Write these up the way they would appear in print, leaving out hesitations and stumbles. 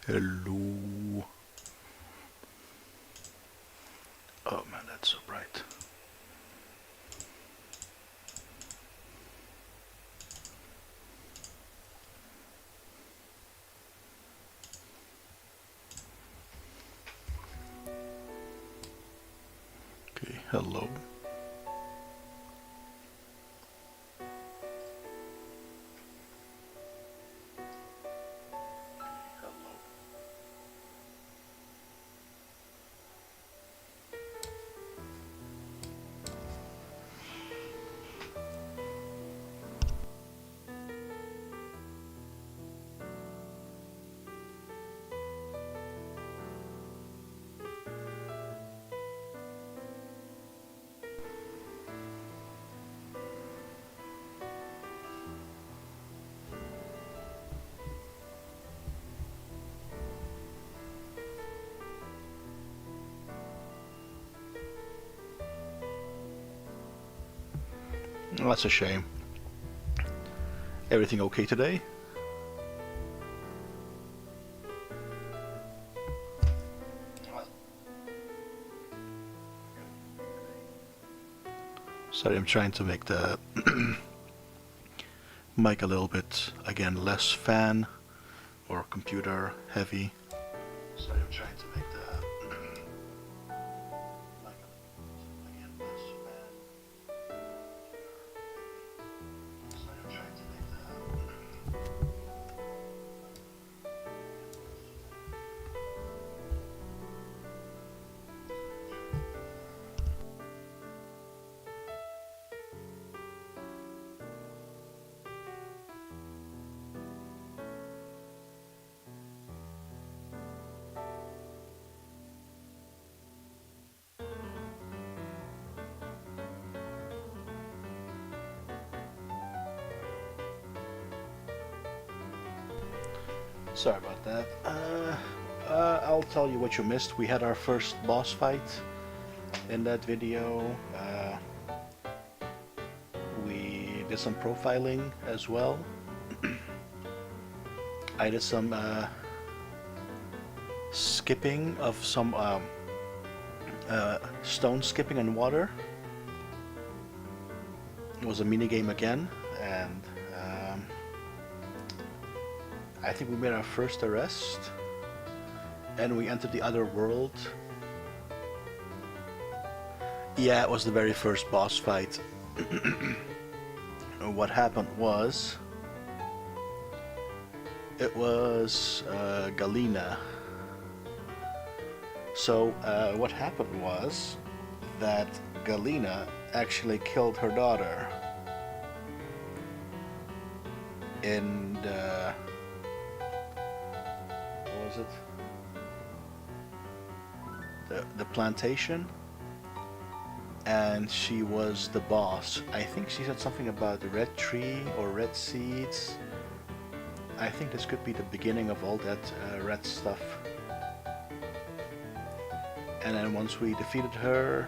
Hello. Oh man, that's so bright. Okay, hello. Oh, that's a shame. Everything okay today? Sorry, I'm trying to make the mic a little bit, again, less fan or computer heavy. Sorry, I'm trying to make the mic again, less fan. Sorry, I'm trying to make the Sorry about that. I'll tell you what you missed. We had our first boss fight in that video. We did some profiling as well. I did some skipping of some stone skipping in water. It was a mini game again, and I think we made our first arrest, and we entered the other world. Yeah, it was the very first boss fight. What happened was, it was Galena. So what happened was that Galena actually killed her daughter in the, what was it? The plantation, and she was the boss. I think she said something about the red tree or red seeds. I think this could be the beginning of all that red stuff. And then once we defeated her,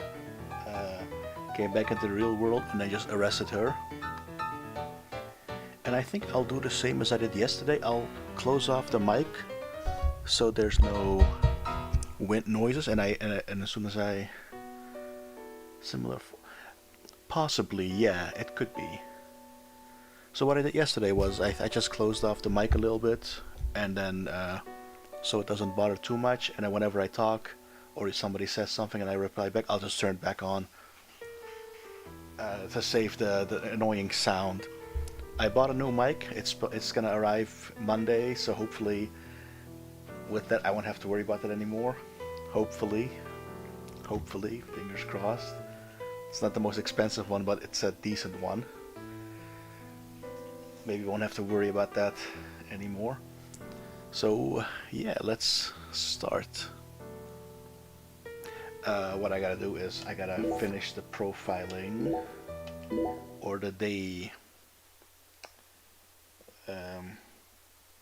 came back into the real world, and then just arrested her. And I think I'll do the same as I did yesterday. I'll close off the mic so there's no wind noises, and as soon as I possibly, yeah, it could be. So what I did yesterday was I just closed off the mic a little bit, and then so it doesn't bother too much, and then whenever I talk or if somebody says something and I reply back, I'll just turn it back on to save the annoying sound. I bought a new mic. It's gonna arrive Monday, so hopefully with that I won't have to worry about that anymore. Hopefully, fingers crossed. It's not the most expensive one, but it's a decent one. Maybe we won't have to worry about that anymore. So yeah, let's start. What I gotta do is I gotta finish the profiling, or the day.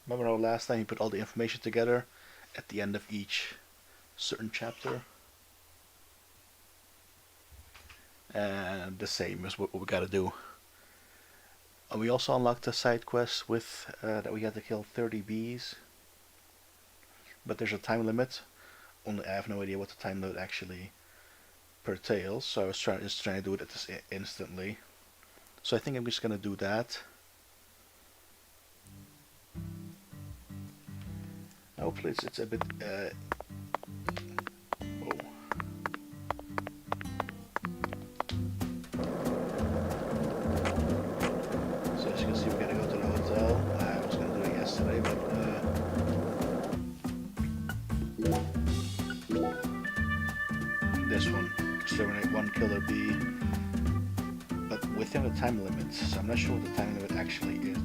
Remember how last time you put all the information together at the end of each certain chapter? And the same is what we gotta do. We also unlocked a side quest with that we had to kill 30 bees. but there's a time limit. Only I have no idea what the time limit actually pertains, so I was just trying to do it at this instantly. So I think I'm just gonna do that. Hopefully it's a bit. Whoa. So as you can see, we gotta go to the hotel. I was gonna do it yesterday, but this one, exterminate one killer bee, but within the time limit. So I'm not sure what the time limit actually is.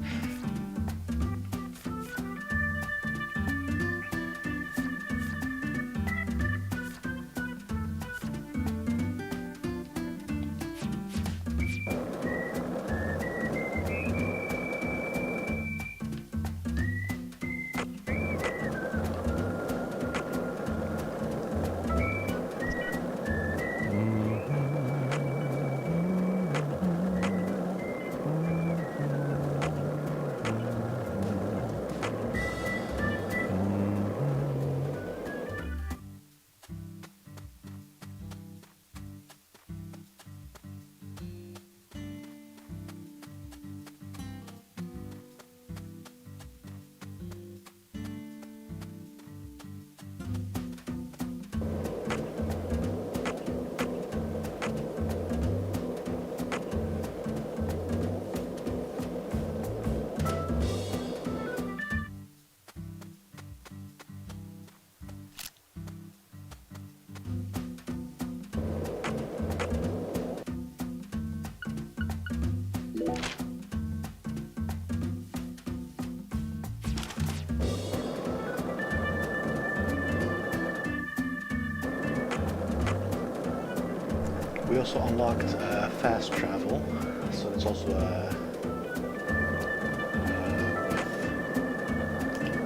We also unlocked fast travel, so it's also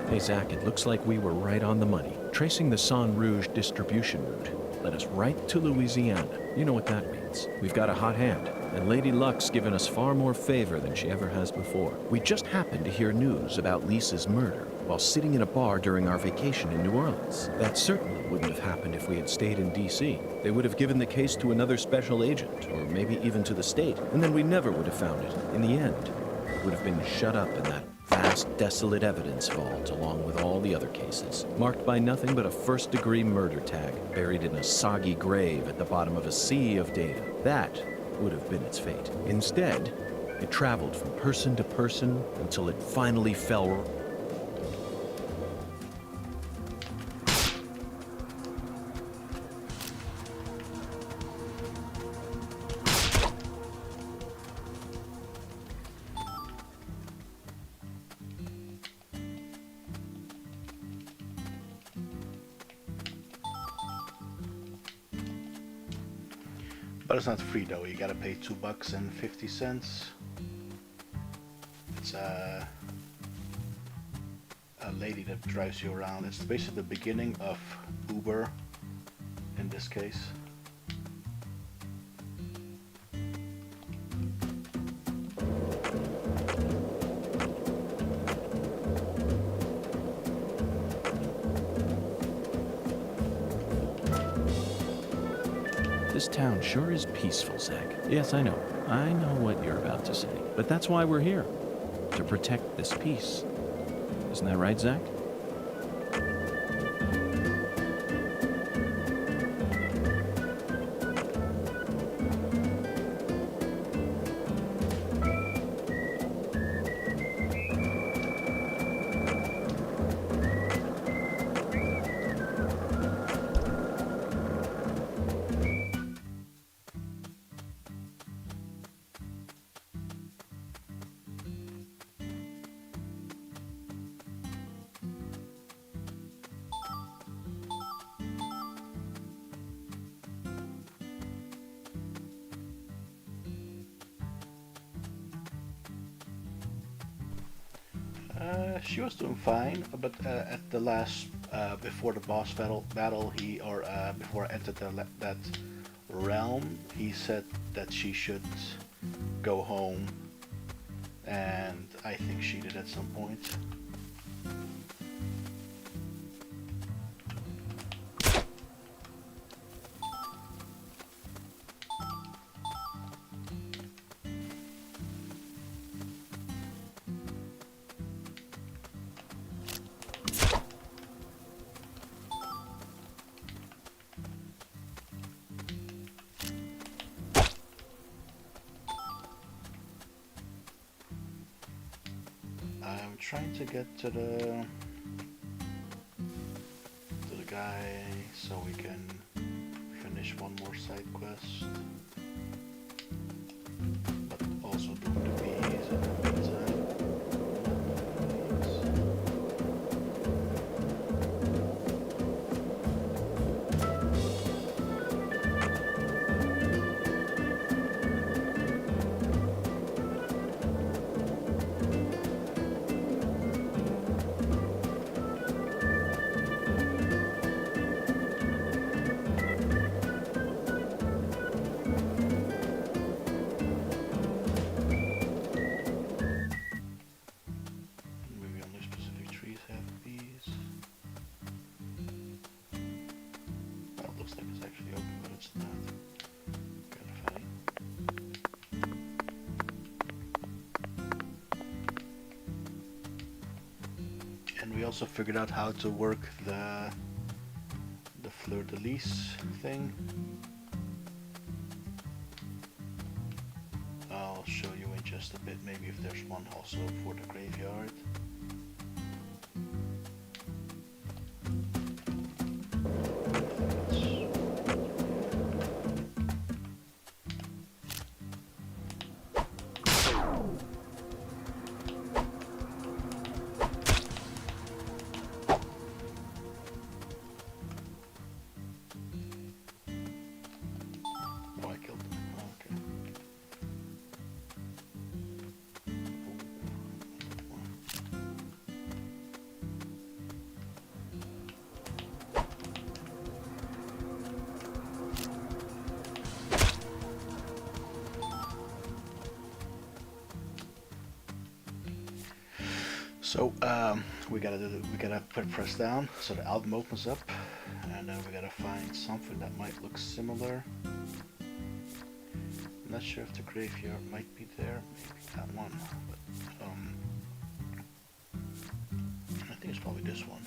Hey Zach, it looks like we were right on the money. Tracing the San Rouge distribution route led us right to Louisiana. You know what that means. We've got a hot hand, and Lady Luck's given us far more favor than she ever has before. We just happened to hear news about Lisa's murder while sitting in a bar during our vacation in New Orleans. That certainly wouldn't have happened if we had stayed in D.C. They would have given the case to another special agent, or maybe even to the state, and then we never would have found it. In the end, it would have been shut up in that vast, desolate evidence vault along with all the other cases, marked by nothing but a first-degree murder tag buried in a soggy grave at the bottom of a sea of data. That would have been its fate. Instead, it traveled from person to person until it finally fell. But it's not free though, you gotta pay $2.50. It's a lady that drives you around. It's basically the beginning of Uber in this case. This town sure is peaceful, Zach. Yes, I know. I know what you're about to say. But that's why we're here. To protect this peace. Isn't that right, Zach? She was doing fine, but at the last, before the boss battle, before I entered that realm, he said that she should go home, and I think she did at some point. trying to get to the guy so we can finish one more side quest, but also doing the bees in the meantime. Maybe only specific trees have bees. Well, it looks like it's actually open, but it's not. Kinda funny. And we also figured out how to work the fleur-de-lis thing. I'll show you in just a bit, maybe if there's one also for the graveyard. Oh, I killed him. Okay. So we gotta press down so the album opens up, and then we gotta find something that might look similar. I'm not sure if the graveyard might be there, maybe that one, but I think it's probably this one.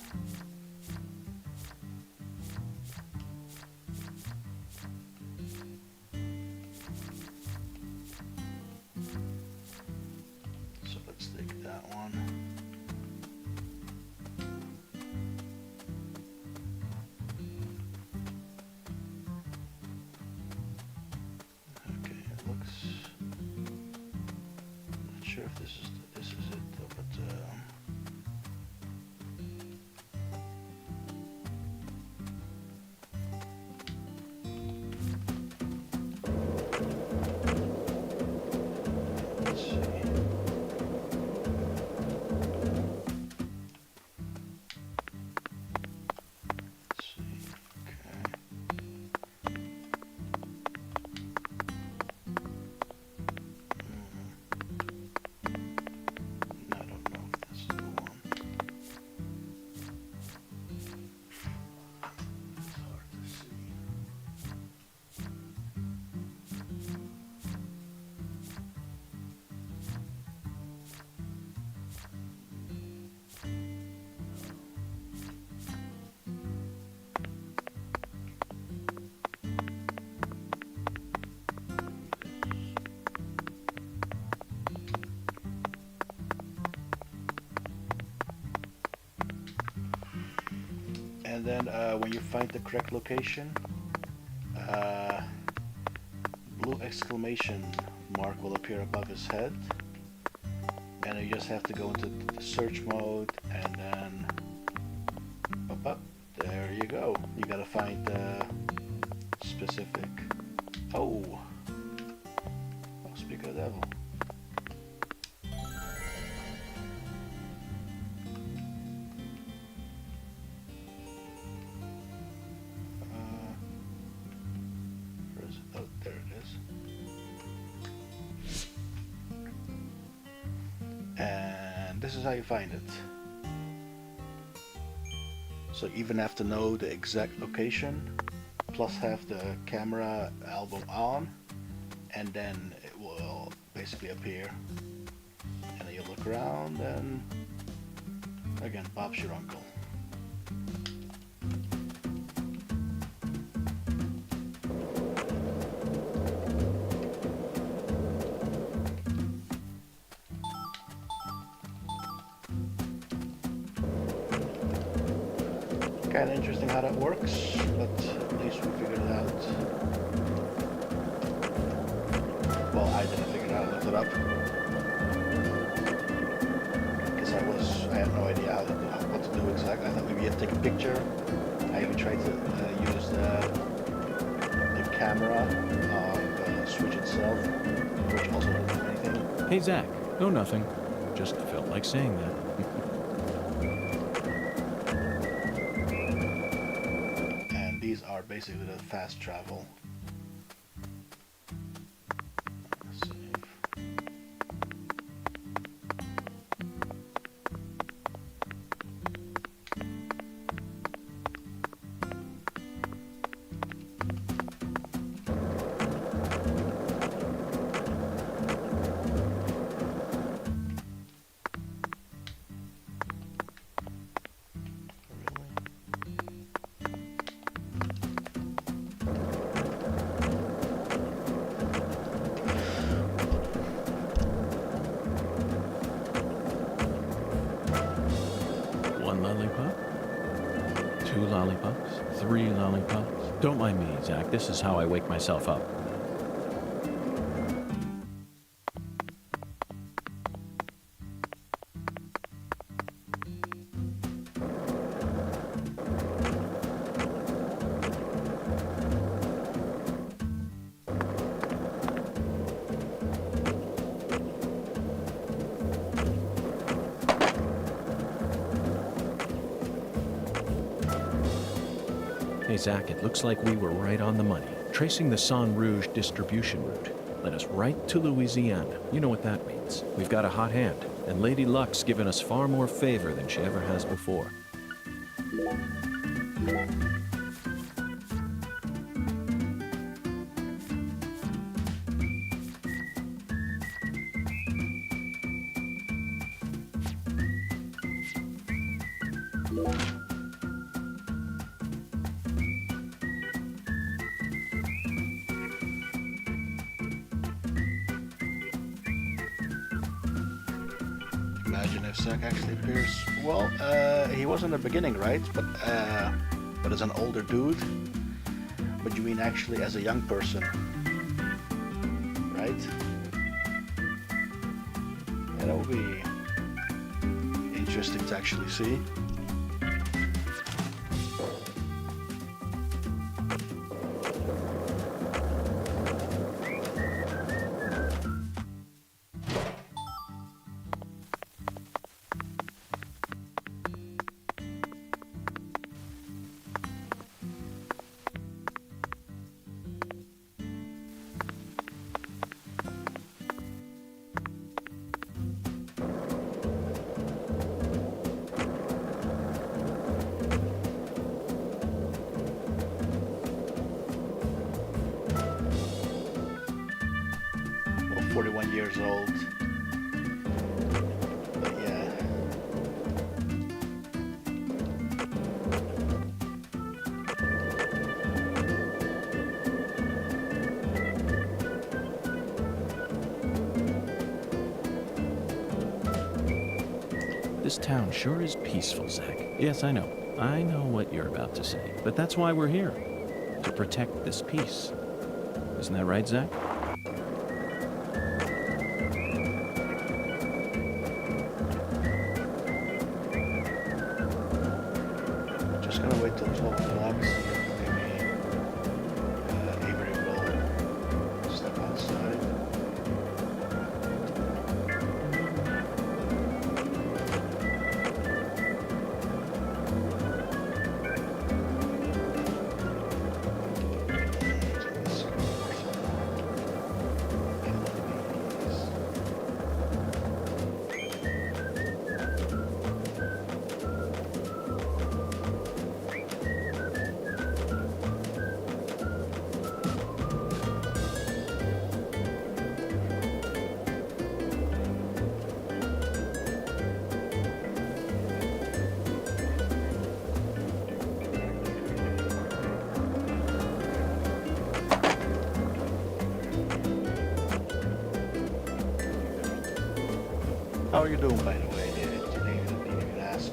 So let's take that one. Okay, it looks. I'm not sure if this is it though, but let's see. Let's see. Okay. I don't know if this is the one. It's hard to see. And then when you find the correct location, blue exclamation mark will appear above his head, and you just have to go into the search mode, and then up, there you go. You gotta find the specific. Oh, speak of the devil. Where is it? Oh, there it is. And this is how you find it. So you even have to know the exact location, plus have the camera album on, and then it will basically appear. And then you look around, and again, Bob's your uncle. Kind of interesting how that works, but at least we figured it out. Well, I didn't figure it out. I looked it up because I had no idea what to do exactly. I thought maybe you have to take a picture. I even tried to use the camera of the switch itself, which also doesn't do anything. Hey, Zach. No, nothing. Just felt like saying that. And these are basically the fast travel. Save. One lollipop? Two lollipops? Three lollipops? Don't mind me, Zach. This is how I wake myself up. Hey, Zach, it looks like we were right on the money. Tracing the San Rouge distribution route led us right to Louisiana. You know what that means. We've got a hot hand, and Lady Luck's given us far more favor than she ever has before. Imagine if Zack actually appears. Well, he was in the beginning, right? But as an older dude. But you mean actually as a young person, right? Yeah, that would be interesting to actually see. Well, 41 years old. But yeah. This town sure is peaceful, Zach. Yes, I know. I know what you're about to say. But that's why we're here. To protect this peace. Isn't that right, Zach? Just gonna wait till 12 o'clock. See if maybe Avery will step outside. How are you doing, by the way? Didn't even ask.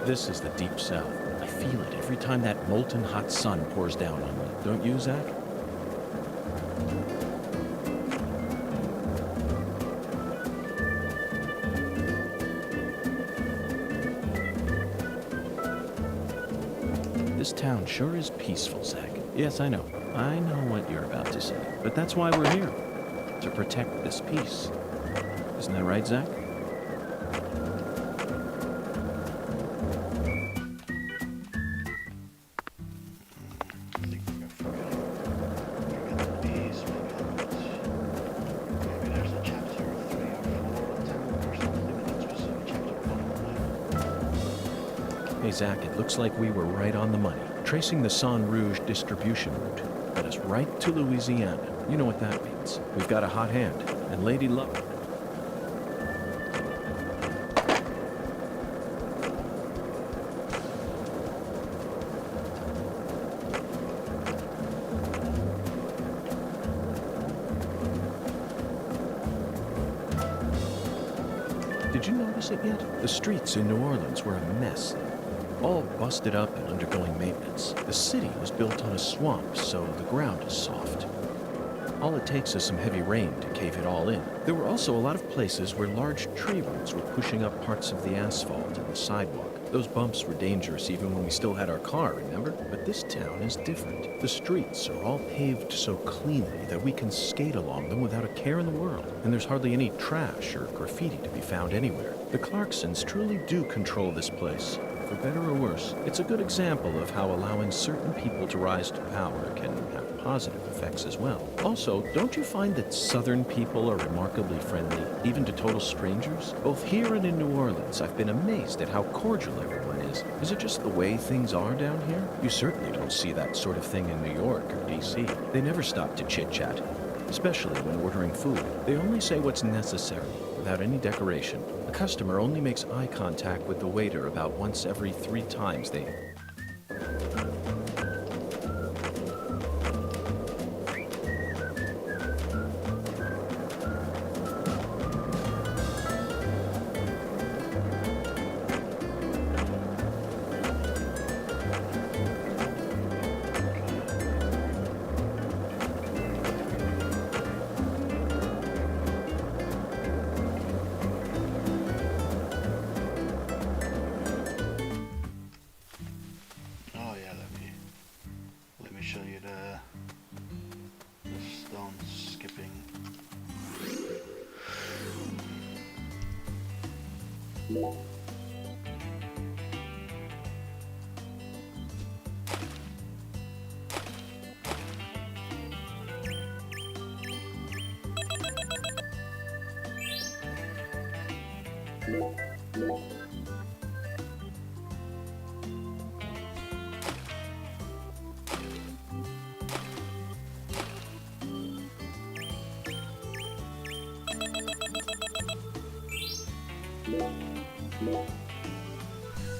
This is the deep south. I feel it every time that molten hot sun pours down on me. Don't you, Zach? This town sure is peaceful, Zach. Yes, I know. I know what you're about to say. But that's why we're here. To protect this peace. Isn't that right, Zach? I think we're forgetting the bees. Maybe there's a chapter 3 or 4 or 10 or something. That's specific chapter 1. Hey, Zach, it looks like we were right on the money. Tracing the Sang Rouge distribution route led us right to Louisiana. You know what that means. We've got a hot hand, and Lady Luck. Did you notice it yet? The streets in New Orleans were a mess. All busted up and undergoing maintenance. The city was built on a swamp, so the ground is soft. All it takes is some heavy rain to cave it all in. There were also a lot of places where large tree roots were pushing up parts of the asphalt and the sidewalk. Those bumps were dangerous even when we still had our car, remember? But this town is different. The streets are all paved so cleanly that we can skate along them without a care in the world. And there's hardly any trash or graffiti to be found anywhere. The Clarksons truly do control this place. For better or worse, it's a good example of how allowing certain people to rise to power can have positive effects as well. Also, don't you find that Southern people are remarkably friendly, even to total strangers? Both here and in New Orleans, I've been amazed at how cordial everyone is. Is it just the way things are down here? You certainly don't see that sort of thing in New York or D.C. They never stop to chit-chat, especially when ordering food. They only say what's necessary, without any decoration. A customer only makes eye contact with the waiter about once every 3 times they... Oh yeah, let me show you the stone skipping.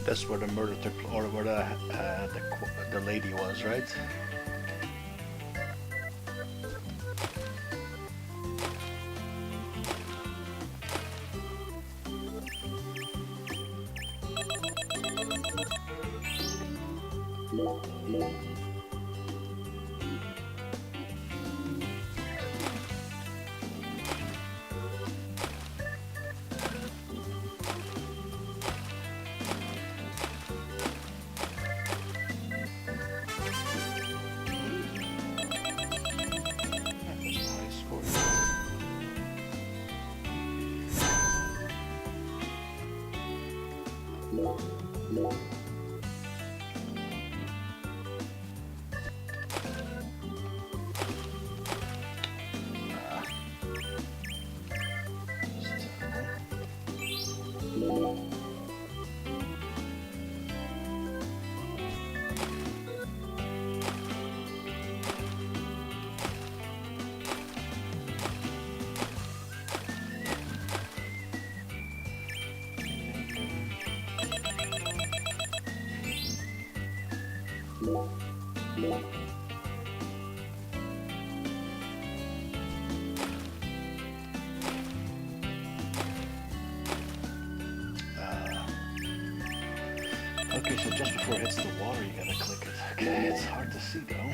That's where the murder took, or where the lady was, right? Okay, so just before it hits the water, you gotta click it. Okay, it's hard to see though.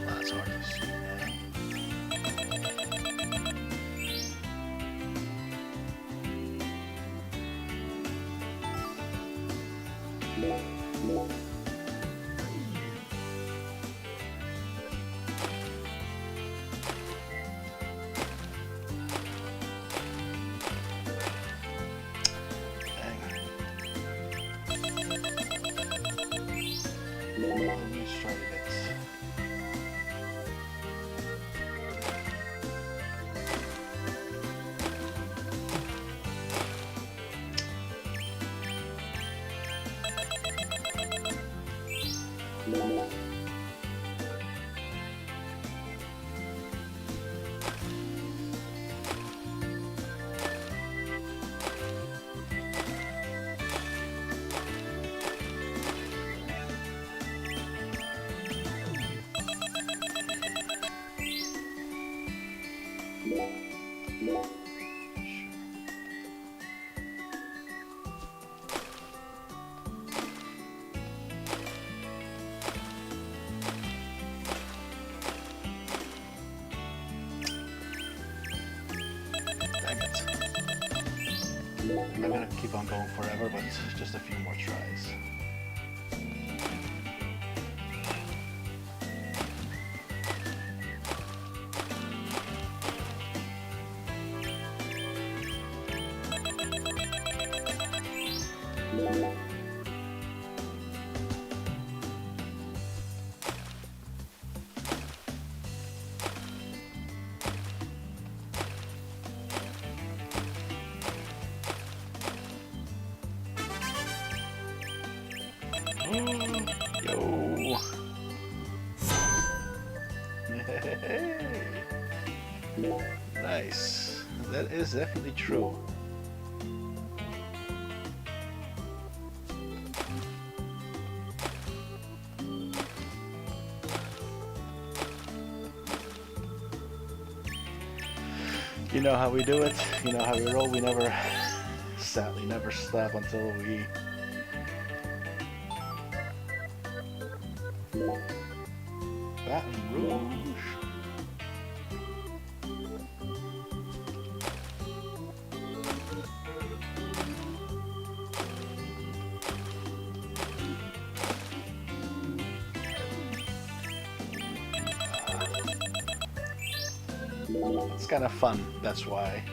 That's hard to see, man. Dang. Let me try to get. Dang it. I'm gonna keep on going forever, but just a few more tries. Yo. Hey. Nice. That is definitely true. You know how we do it. You know how we roll. We never, sadly, never stop until we Baton Rouge. It's kind of fun, that's why.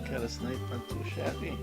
Got a snipe, not too shabby.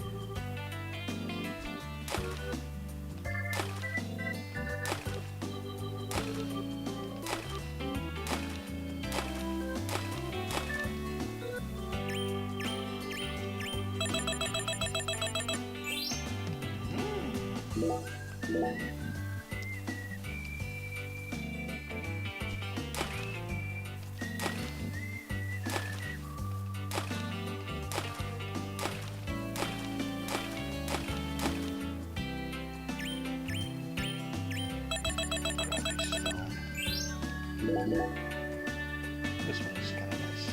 This one is kind of nice.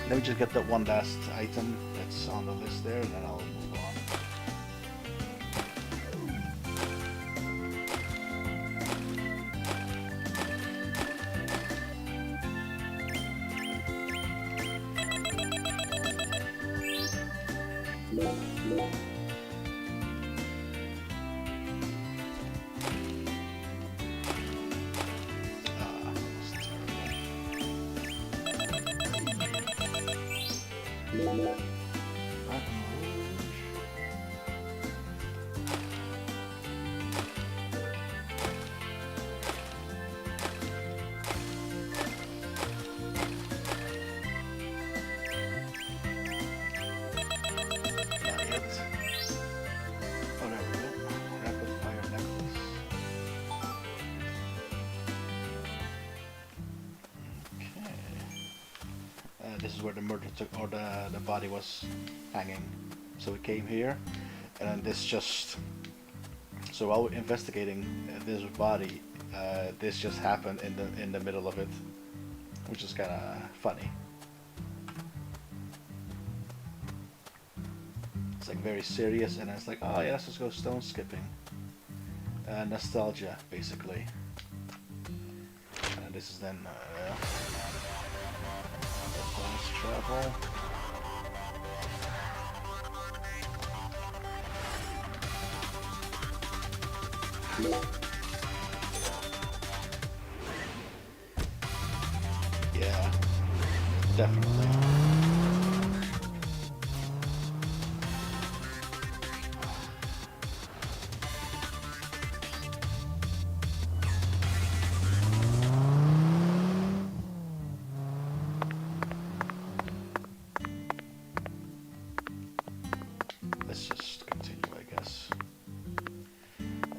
Let me just get that one last item that's on the list there, and then I'll move on. This is where the murder took, or the body was hanging. So we came here, and then this just. So while we're investigating this body, this just happened in the middle of it, which is kind of funny. It's like very serious, and it's like, oh yeah, let's just go stone skipping. Nostalgia, basically. And this is then. Travel. Yeah, definitely. Let's just continue, I guess.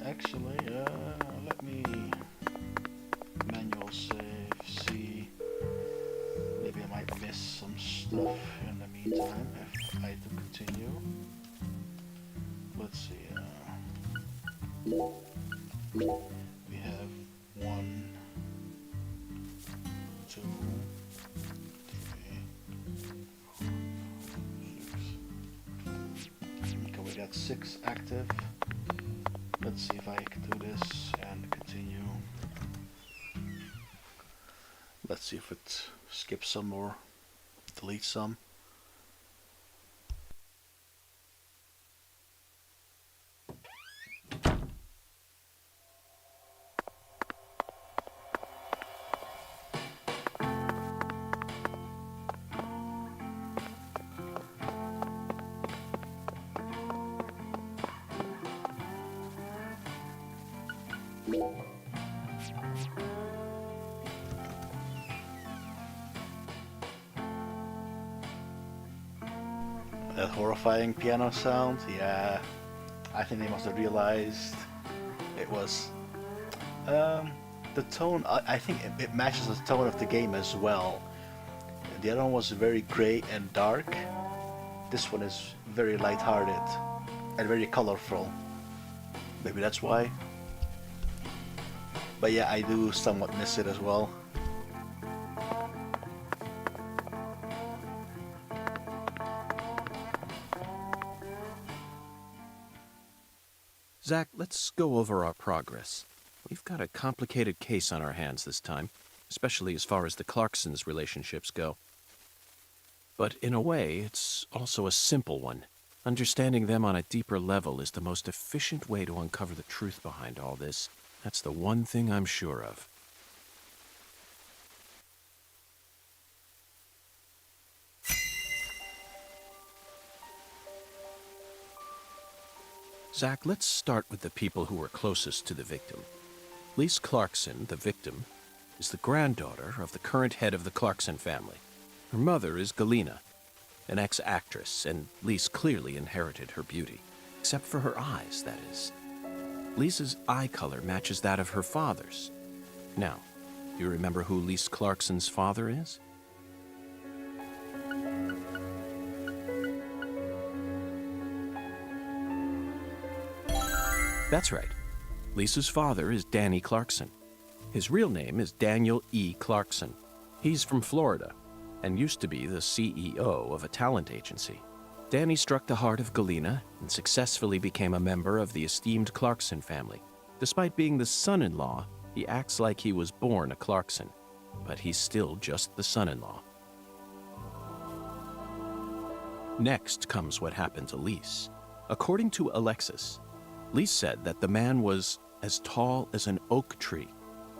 Actually, let me manual save, see. Maybe I might miss some stuff in the meantime if I do continue. Let's see. We have 1, 2, 3, 4, 6. Okay, we got 6 active. Let's see if I can do this and continue. Let's see if it skips some or deletes some. That horrifying piano sound, yeah, I think they must have realized it was the tone. I think it matches the tone of the game as well. The other one was very grey and dark. This one is very light-hearted and very colorful. Maybe that's why. But yeah, I do somewhat miss it as well. Zach, let's go over our progress. We've got a complicated case on our hands this time, especially as far as the Clarksons' relationships go. But in a way, it's also a simple one. Understanding them on a deeper level is the most efficient way to uncover the truth behind all this. That's the one thing I'm sure of. Zach, let's start with the people who were closest to the victim. Lise Clarkson, the victim, is the granddaughter of the current head of the Clarkson family. Her mother is Galena, an ex-actress, and Lise clearly inherited her beauty. Except for her eyes, that is. Lisa's eye color matches that of her father's. Now, do you remember who Lise Clarkson's father is? That's right. Lisa's father is Danny Clarkson. His real name is Daniel E. Clarkson. He's from Florida and used to be the CEO of a talent agency. Danny struck the heart of Galena and successfully became a member of the esteemed Clarkson family. Despite being the son-in-law, he acts like he was born a Clarkson, but he's still just the son-in-law. Next comes what happened to Lise. According to Alexis, Lise said that the man was as tall as an oak tree.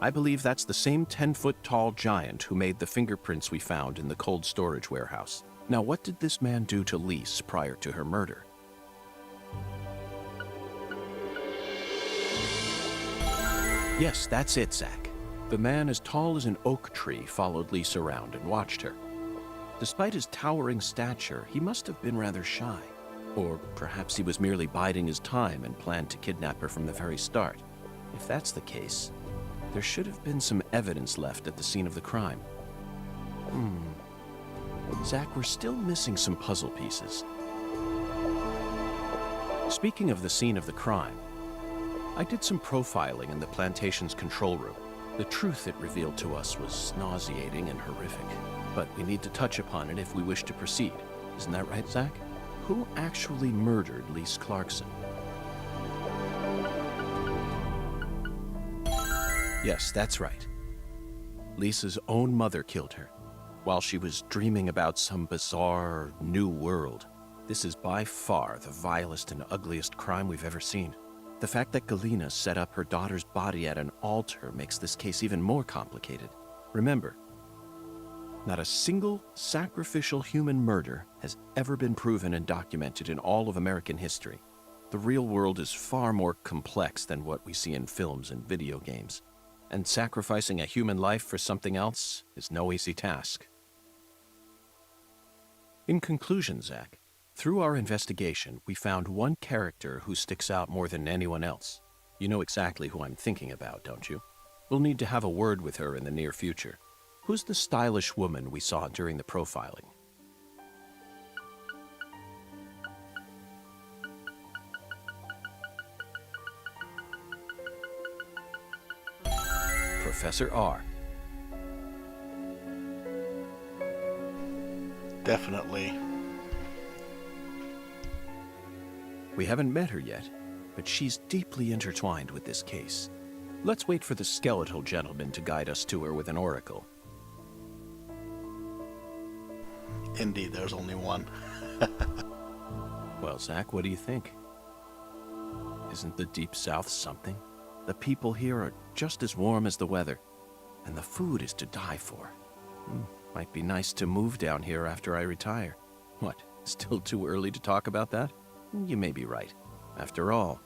I believe that's the same 10-foot tall giant who made the fingerprints we found in the cold storage warehouse. Now, what did this man do to Lise prior to her murder? Yes, that's it, Zach. The man as tall as an oak tree followed Lise around and watched her. Despite his towering stature, he must have been rather shy. Or perhaps he was merely biding his time and planned to kidnap her from the very start. If that's the case, there should have been some evidence left at the scene of the crime. Zach, we're still missing some puzzle pieces. Speaking of the scene of the crime, I did some profiling in the plantation's control room. The truth it revealed to us was nauseating and horrific, but we need to touch upon it if we wish to proceed. Isn't that right, Zach? Who actually murdered Lise Clarkson? Yes, that's right. Lisa's own mother killed her, while she was dreaming about some bizarre new world. This is by far the vilest and ugliest crime we've ever seen. The fact that Galena set up her daughter's body at an altar makes this case even more complicated. Remember, not a single sacrificial human murder has ever been proven and documented in all of American history. The real world is far more complex than what we see in films and video games. And sacrificing a human life for something else is no easy task. In conclusion, Zach, through our investigation, we found one character who sticks out more than anyone else. You know exactly who I'm thinking about, don't you? We'll need to have a word with her in the near future. Who's the stylish woman we saw during the profiling? Professor R. Definitely. We haven't met her yet, but she's deeply intertwined with this case. Let's wait for the skeletal gentleman to guide us to her with an oracle. Indeed, there's only one. Well, Zach, what do you think? Isn't the Deep South something? The people here are just as warm as the weather, and the food is to die for. Might be nice to move down here after I retire. What, still too early to talk about that? You may be right. After all,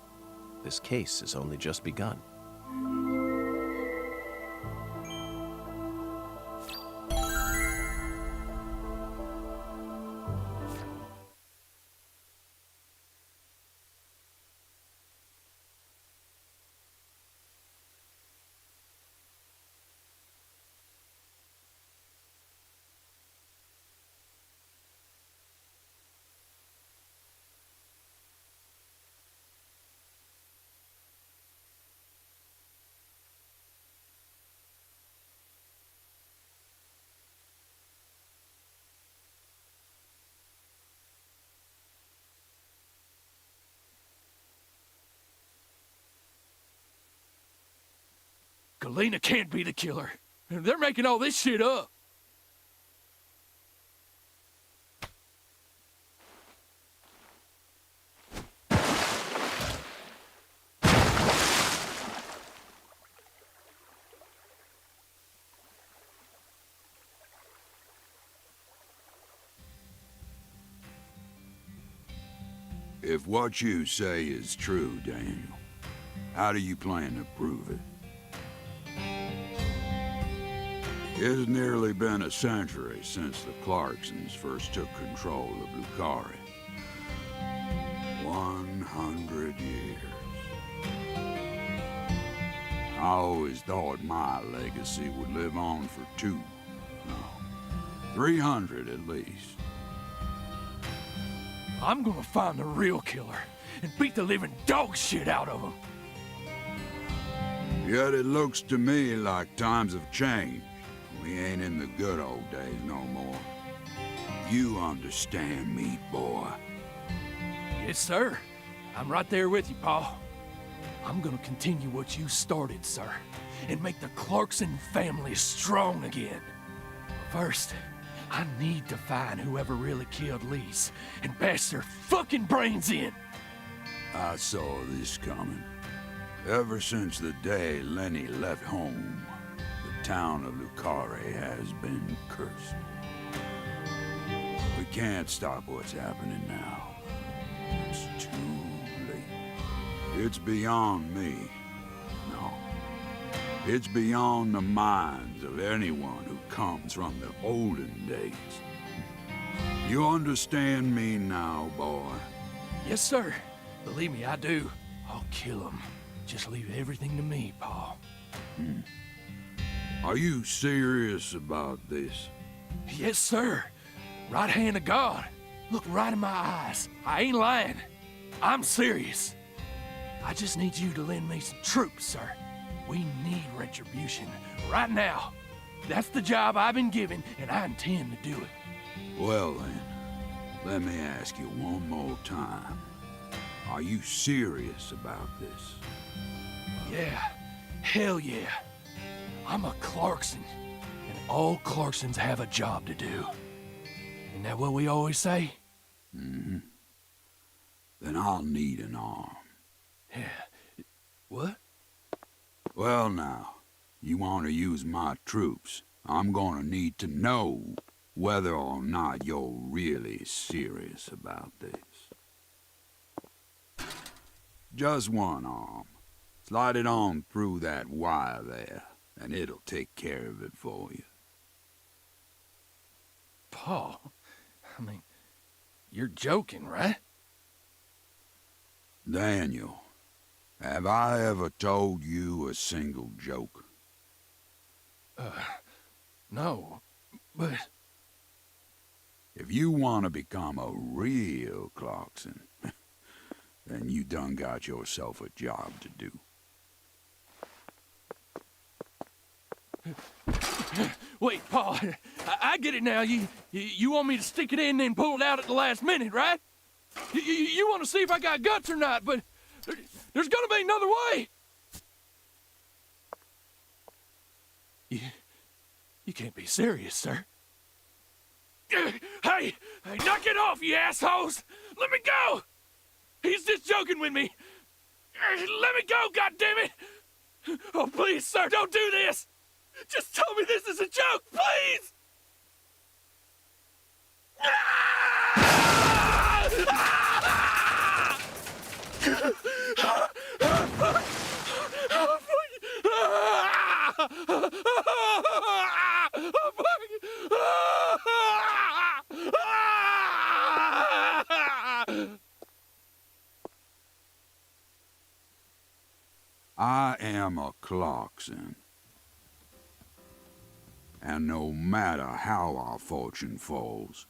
this case has only just begun. Galena can't be the killer. They're making all this shit up. If what you say is true, Daniel, how do you plan to prove it? It's nearly been a century since the Clarksons first took control of Lucari. 100 years. I always thought my legacy would live on for 300 at least. I'm gonna find the real killer and beat the living dog shit out of him. Yet it looks to me like times have changed. We ain't in the good old days no more. You understand me, boy. Yes, sir. I'm right there with you, Pa. I'm gonna continue what you started, sir, and make the Clarkson family strong again. First, I need to find whoever really killed Lise and bash their fucking brains in. I saw this coming. Ever since the day Lenny left home, the town of Lucare has been cursed. We can't stop what's happening now. It's too late. It's beyond me. No. It's beyond the minds of anyone who comes from the olden days. You understand me now, boy? Yes, sir. Believe me, I do. I'll kill him. Just leave everything to me, Paul. Are you serious about this? Yes, sir. Right hand of God. Look right in my eyes. I ain't lying. I'm serious. I just need you to lend me some troops, sir. We need retribution right now. That's the job I've been given, and I intend to do it. Well then, let me ask you one more time. Are you serious about this? Yeah. Hell yeah. I'm a Clarkson, and all Clarksons have a job to do. Isn't that what we always say? Mm-hmm. Then I'll need an arm. Yeah. What? Well now, you want to use my troops, I'm gonna need to know whether or not you're really serious about this. Just one arm. Slide it on through that wire there, and it'll take care of it for you. Paul, I mean, you're joking, right? Daniel, have I ever told you a single joke? No, but... If you want to become a real Clarkson, then you done got yourself a job to do. Wait, Paul, I get it now. You want me to stick it in and then pull it out at the last minute, right? You want to see if I got guts or not, but there's gonna be another way. You can't be serious, sir. Hey, knock it off, you assholes! Let me go! He's just joking with me. Let me go, goddammit! Oh, please, sir, don't do this! Just tell me this is a joke, please! I am a Clarkson. And no matter how our fortune falls,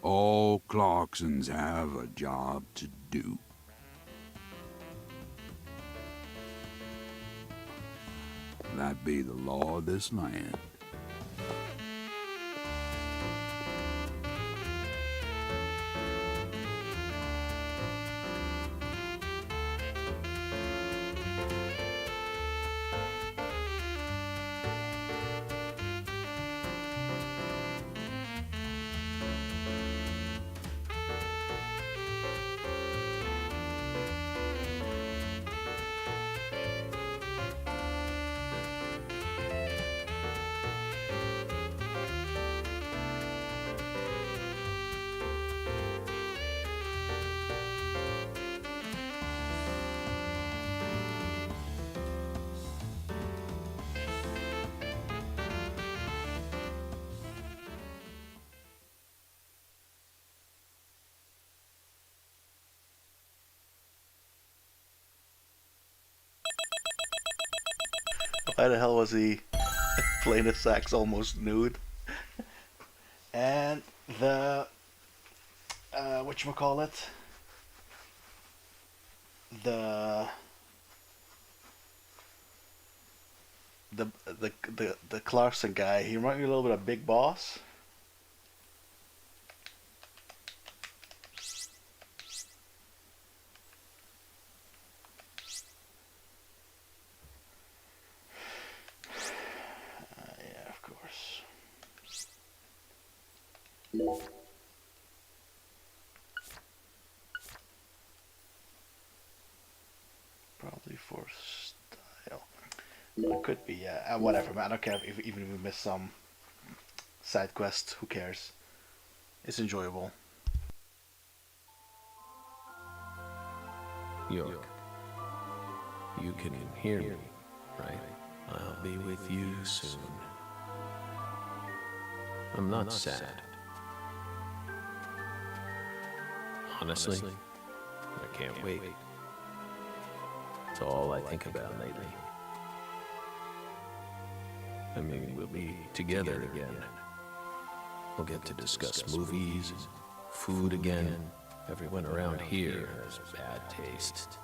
all Clarksons have a job to do. That be the law of this land. Why the hell was he playing the sax almost nude? And the whatchamacallit? The Clarkson guy, he reminded me a little bit of Big Boss. Yeah, of course. Probably for style. It could be, yeah. Whatever, man. I don't care even if we miss some side quests. Who cares? It's enjoyable. York, you can hear me, right? I'll be with you soon. I'm not sad. Honestly, I can't wait. It's all I think about lately. I mean, we'll be together again. We'll get to discuss movies, food again. Everyone around here has bad taste.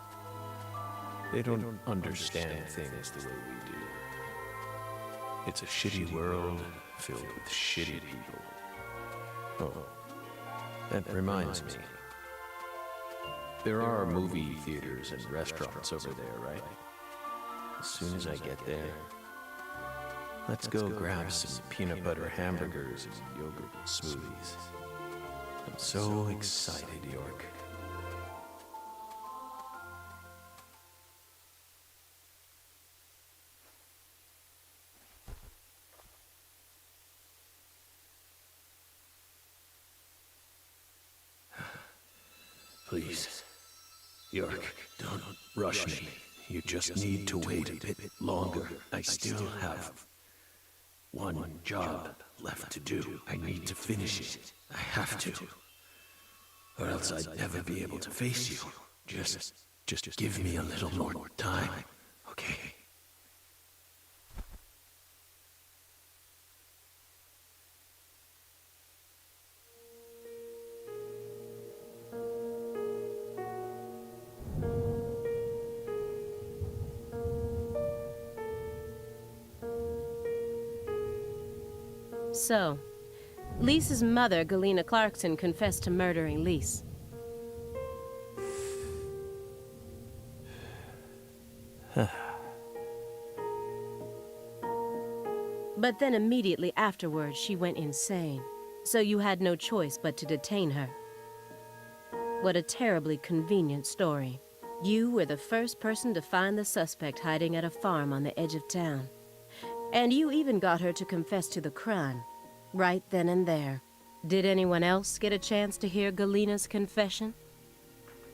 They don't understand things the way we do. It's a shitty world filled with shitty people. Oh, that reminds me. There are movie theaters and restaurants over there, right? As soon as I get there, let's go grab some peanut butter hamburgers and yogurt smoothies. I'm so excited, York. Please, York, don't rush me. You just need to wait a bit longer. I still have one job left to do. I need to finish it. I have to. Or else I'd never be able to face you. Just give me a little more time, okay? So, Lisa's mother, Galena Clarkson, confessed to murdering Lise. But then immediately afterwards, she went insane. So you had no choice but to detain her. What a terribly convenient story. You were the first person to find the suspect hiding at a farm on the edge of town. And you even got her to confess to the crime, right then and there. Did anyone else get a chance to hear Galena's confession?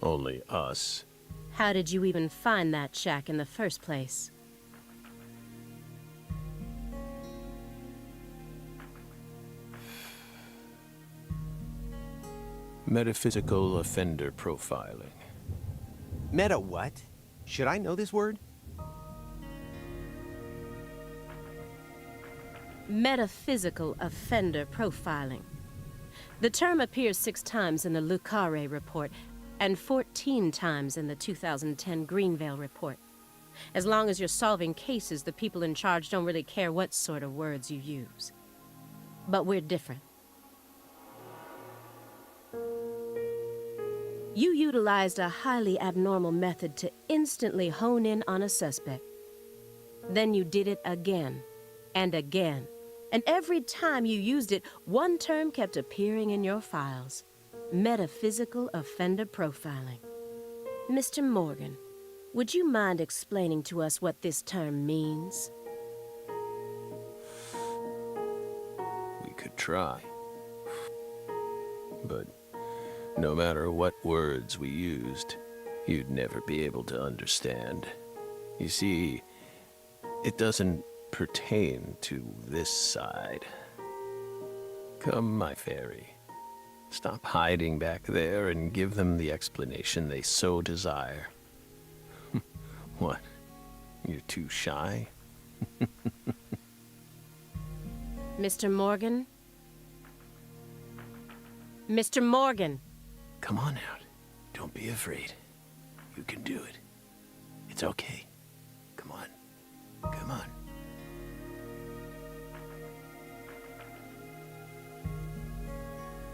Only us. How did you even find that shack in the first place? Metaphysical offender profiling. Meta what? Should I know this word? Metaphysical offender profiling. The term appears 6 times in the Le Carré report and 14 times in the 2010 Greenvale report. As long as you're solving cases, the people in charge don't really care what sort of words you use. But we're different. You utilized a highly abnormal method to instantly hone in on a suspect. Then you did it again and again. And every time you used it, one term kept appearing in your files. Metaphysical offender profiling. Mr. Morgan, would you mind explaining to us what this term means? We could try. But no matter what words we used, you'd never be able to understand. You see, it doesn't pertain to this side. Come, my fairy. Stop hiding back there and give them the explanation they so desire. What? You're too shy? Mr. Morgan? Mr. Morgan! Come on out. Don't be afraid. You can do it. It's okay. Come on. Come on.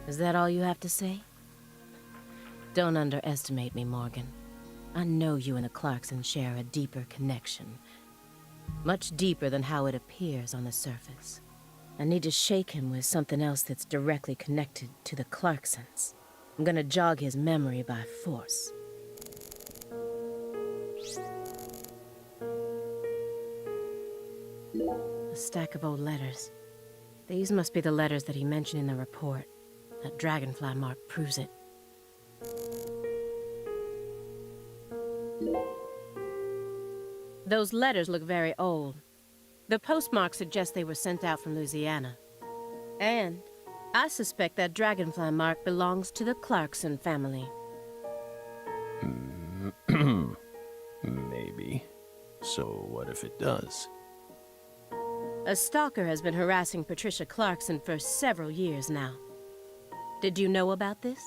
Is that all you have to say? Don't underestimate me, Morgan. I know you and the Clarksons share a deeper connection. Much deeper than how it appears on the surface. I need to shake him with something else that's directly connected to the Clarksons. I'm gonna jog his memory by force. A stack of old letters. These must be the letters that he mentioned in the report. That dragonfly mark proves it. Those letters look very old. The postmark suggests they were sent out from Louisiana. And I suspect that dragonfly mark belongs to the Clarkson family. Maybe. So what if it does? A stalker has been harassing Patricia Clarkson for several years now. Did you know about this?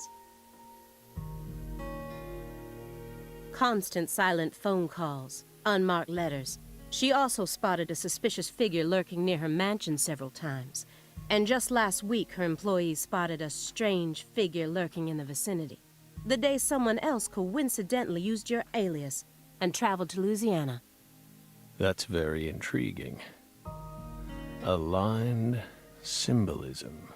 Constant silent phone calls, unmarked letters. She also spotted a suspicious figure lurking near her mansion several times. And just last week, her employees spotted a strange figure lurking in the vicinity. The day someone else coincidentally used your alias and traveled to Louisiana. That's very intriguing. Aligned symbolism.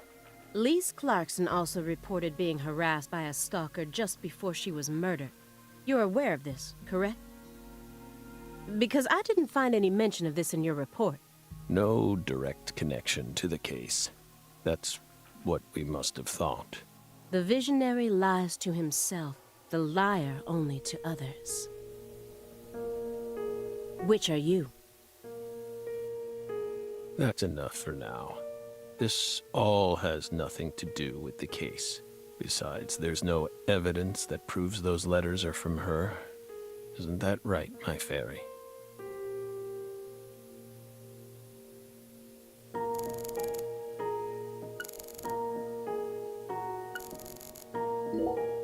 Lise Clarkson also reported being harassed by a stalker just before she was murdered. You're aware of this, correct? Because I didn't find any mention of this in your report. No direct connection to the case. That's what we must have thought. The visionary lies to himself, the liar only to others. Which are you? That's enough for now. This all has nothing to do with the case. Besides, there's no evidence that proves those letters are from her. Isn't that right, my fairy?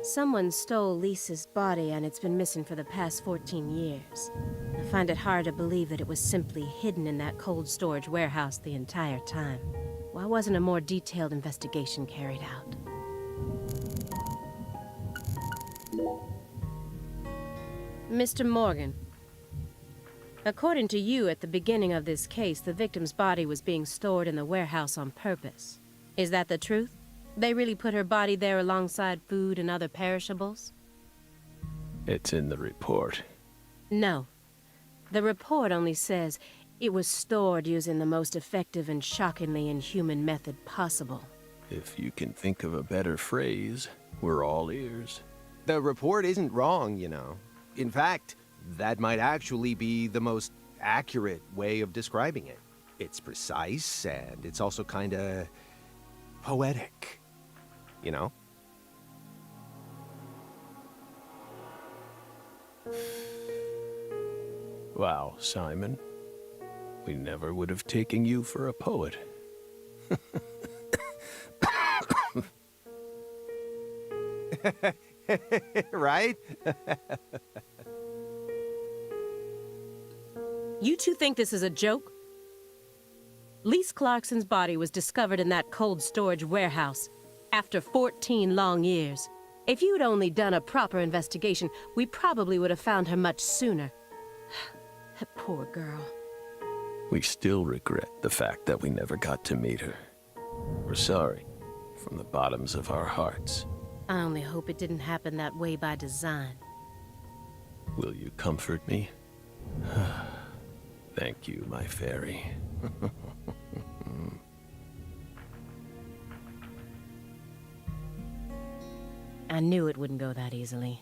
Someone stole Lisa's body and it's been missing for the past 14 years. I find it hard to believe that it was simply hidden in that cold storage warehouse the entire time. Why wasn't a more detailed investigation carried out? Mr. Morgan, according to you, at the beginning of this case, the victim's body was being stored in the warehouse on purpose. Is that the truth? They really put her body there alongside food and other perishables? It's in the report. No. The report only says it was stored using the most effective and shockingly inhuman method possible. If you can think of a better phrase, we're all ears. The report isn't wrong, you know. In fact, that might actually be the most accurate way of describing it. It's precise, and it's also kinda poetic, you know? Wow, Simon. We never would have taken you for a poet. Right? You two think this is a joke? Lise Clarkson's body was discovered in that cold storage warehouse after 14 long years. If you'd only done a proper investigation, we probably would have found her much sooner. That poor girl. We still regret the fact that we never got to meet her. We're sorry, from the bottoms of our hearts. I only hope it didn't happen that way by design. Will you comfort me? Thank you, my fairy. I knew it wouldn't go that easily.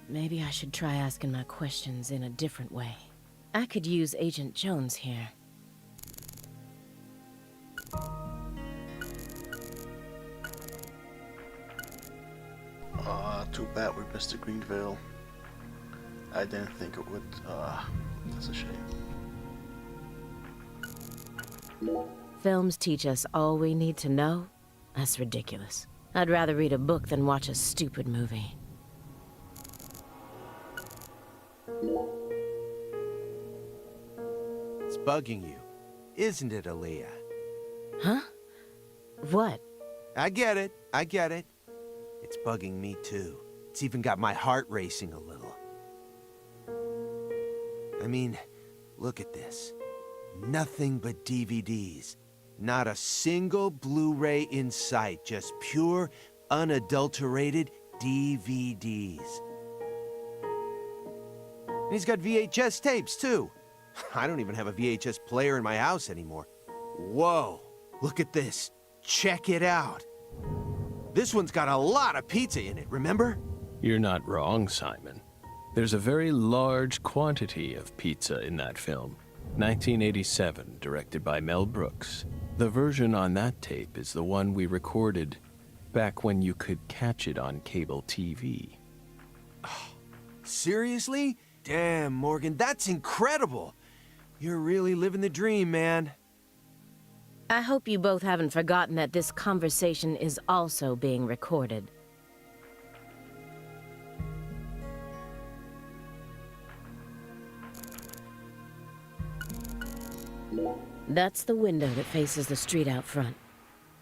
Maybe I should try asking my questions in a different way. I could use Agent Jones here. Too bad we missed Greenville. I didn't think it would. That's a shame. Films teach us all we need to know? That's ridiculous. I'd rather read a book than watch a stupid movie. It's bugging you, isn't it, Aaliyah? Huh? What? I get it. It's bugging me too. It's even got my heart racing a little. I mean, look at this. Nothing but DVDs. Not a single Blu-ray in sight, just pure, unadulterated DVDs. And he's got VHS tapes, too. I don't even have a VHS player in my house anymore. Whoa, look at this. Check it out. This one's got a lot of pizza in it, remember? You're not wrong, Simon. There's a very large quantity of pizza in that film. 1987, directed by Mel Brooks. The version on that tape is the one we recorded back when you could catch it on cable TV. Seriously? Damn, Morgan, that's incredible. You're really living the dream, man. I hope you both haven't forgotten that this conversation is also being recorded. That's the window that faces the street out front.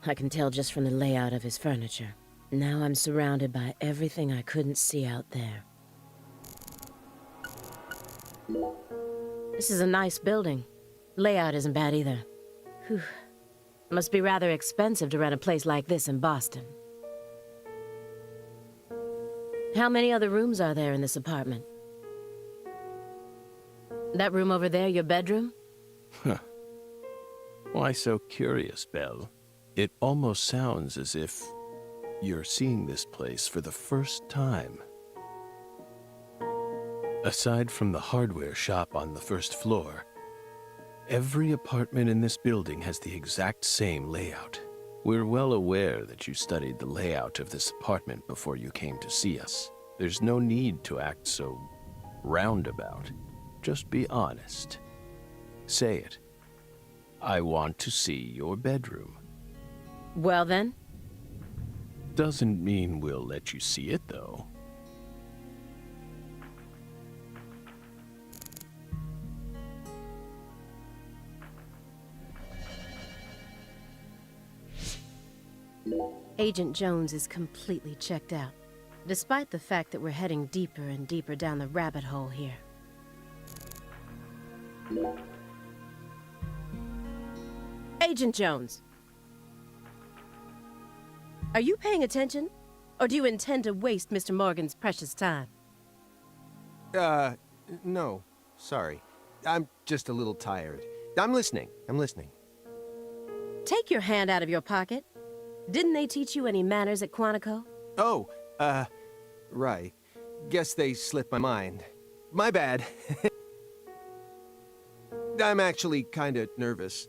I can tell just from the layout of his furniture. Now I'm surrounded by everything I couldn't see out there. This is a nice building. Layout isn't bad either. Whew. Must be rather expensive to rent a place like this in Boston. How many other rooms are there in this apartment? That room over there, your bedroom? Huh. Why so curious, Belle? It almost sounds as if you're seeing this place for the first time. Aside from the hardware shop on the first floor, every apartment in this building has the exact same layout. We're well aware that you studied the layout of this apartment before you came to see us. There's no need to act so roundabout. Just be honest. Say it. I want to see your bedroom. Well then? Doesn't mean we'll let you see it, though. Agent Jones is completely checked out, despite the fact that we're heading deeper and deeper down the rabbit hole here. Agent Jones! Are you paying attention? Or do you intend to waste Mr. Morgan's precious time? No. Sorry. I'm just a little tired. I'm listening. Take your hand out of your pocket. Didn't they teach you any manners at Quantico? Oh, right. Guess they slipped my mind. My bad. I'm actually kinda nervous.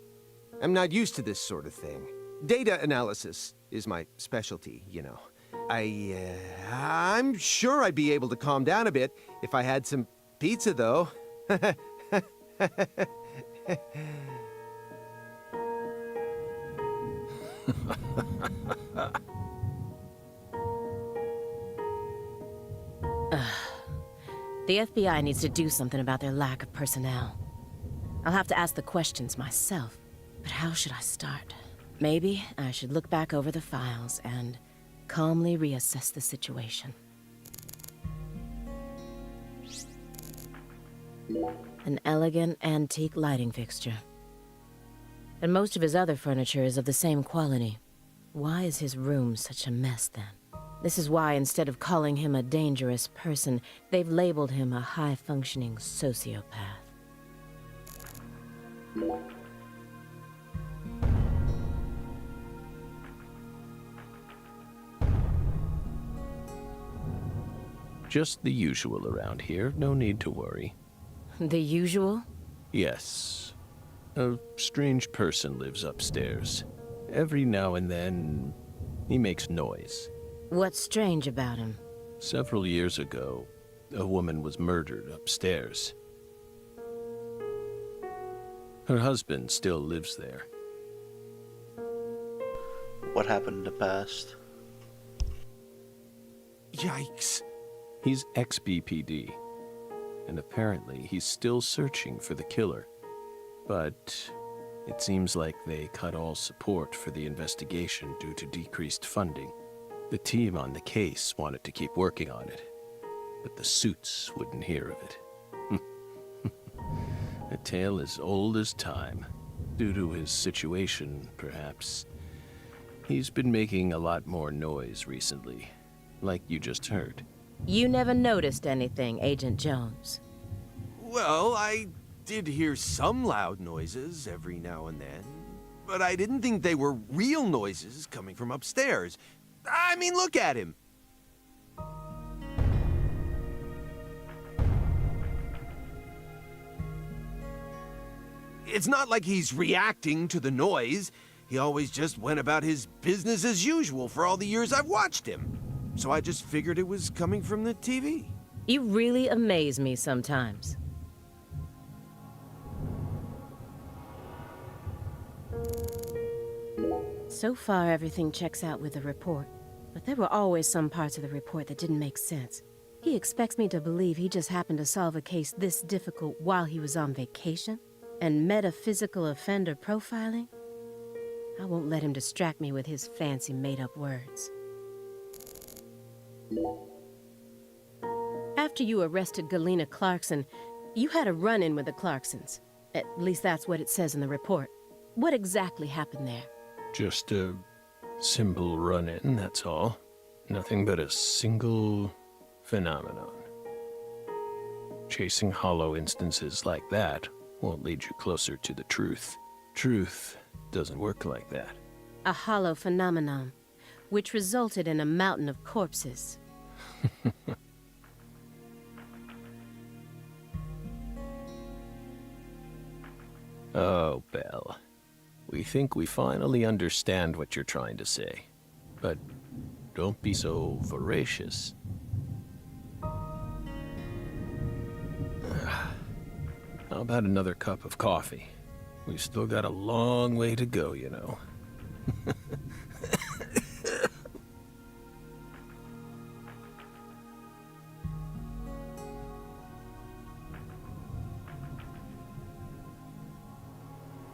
I'm not used to this sort of thing. Data analysis is my specialty, you know. I'm sure I'd be able to calm down a bit if I had some pizza, though. The FBI needs to do something about their lack of personnel. I'll have to ask the questions myself. But how should I start? Maybe I should look back over the files and calmly reassess the situation. An elegant antique lighting fixture. And most of his other furniture is of the same quality. Why is his room such a mess then? This is why, instead of calling him a dangerous person, they've labeled him a high-functioning sociopath. Just the usual around here, no need to worry. The usual? Yes. A strange person lives upstairs. Every now and then, he makes noise. What's strange about him? Several years ago, a woman was murdered upstairs. Her husband still lives there. What happened in the past? Yikes. He's ex-BPD, and apparently he's still searching for the killer. But it seems like they cut all support for the investigation due to decreased funding. The team on the case wanted to keep working on it, but the suits wouldn't hear of it. A tale as old as time. Due to his situation, perhaps. He's been making a lot more noise recently, like you just heard. You never noticed anything, Agent Jones. Well, I did hear some loud noises every now and then, but I didn't think they were real noises coming from upstairs. I mean, look at him. It's not like he's reacting to the noise. He always just went about his business as usual for all the years I've watched him. So I just figured it was coming from the TV. You really amaze me sometimes. So far, everything checks out with the report. But there were always some parts of the report that didn't make sense. He expects me to believe he just happened to solve a case this difficult while he was on vacation? And metaphysical offender profiling? I won't let him distract me with his fancy made-up words. After you arrested Galena Clarkson, you had a run-in with the Clarksons. At least that's what it says in the report. What exactly happened there? Just a simple run-in, that's all. Nothing but a single phenomenon. Chasing hollow instances like that won't lead you closer to the truth. Truth doesn't work like that. A hollow phenomenon, which resulted in a mountain of corpses. Oh, Belle. We think we finally understand what you're trying to say. But don't be so voracious. How about another cup of coffee? We've still got a long way to go, you know.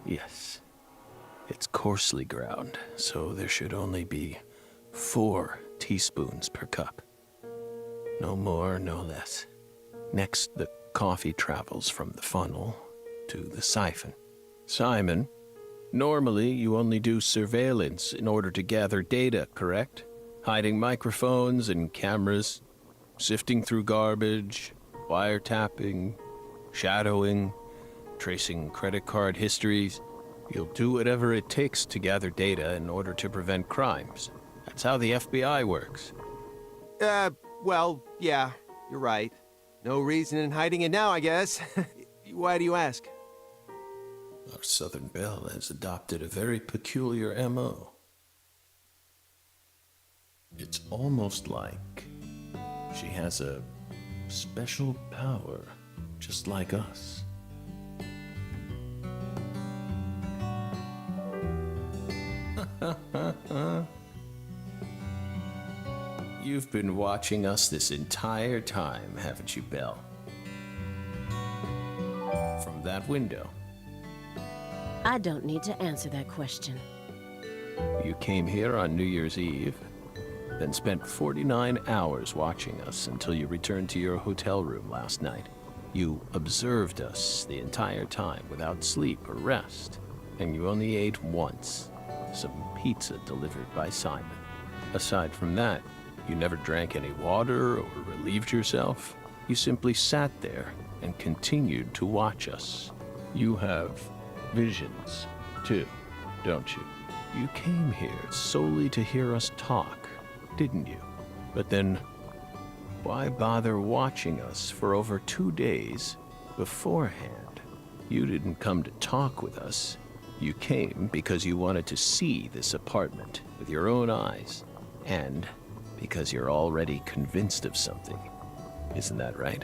Yes. It's coarsely ground, so there should only be 4 teaspoons per cup. No more, no less. Next, the coffee travels from the funnel to the siphon. Simon, normally you only do surveillance in order to gather data, correct? Hiding microphones and cameras, sifting through garbage, wiretapping, shadowing, tracing credit card histories. You'll do whatever it takes to gather data in order to prevent crimes. That's how the FBI works. Well, yeah, you're right. No reason in hiding it now, I guess. Why do you ask? Our Southern Belle has adopted a very peculiar MO. It's almost like she has a special power, just like us. You've been watching us this entire time, haven't you, Belle? From that window. I don't need to answer that question. You came here on New Year's Eve, then spent 49 hours watching us until you returned to your hotel room last night. You observed us the entire time without sleep or rest, and you only ate once, some pizza delivered by Simon. Aside from that, you never drank any water or relieved yourself. You simply sat there and continued to watch us. You have visions, too, don't you? You came here solely to hear us talk, didn't you? But then, why bother watching us for over 2 days beforehand? You didn't come to talk with us. You came because you wanted to see this apartment with your own eyes, and because you're already convinced of something. Isn't that right?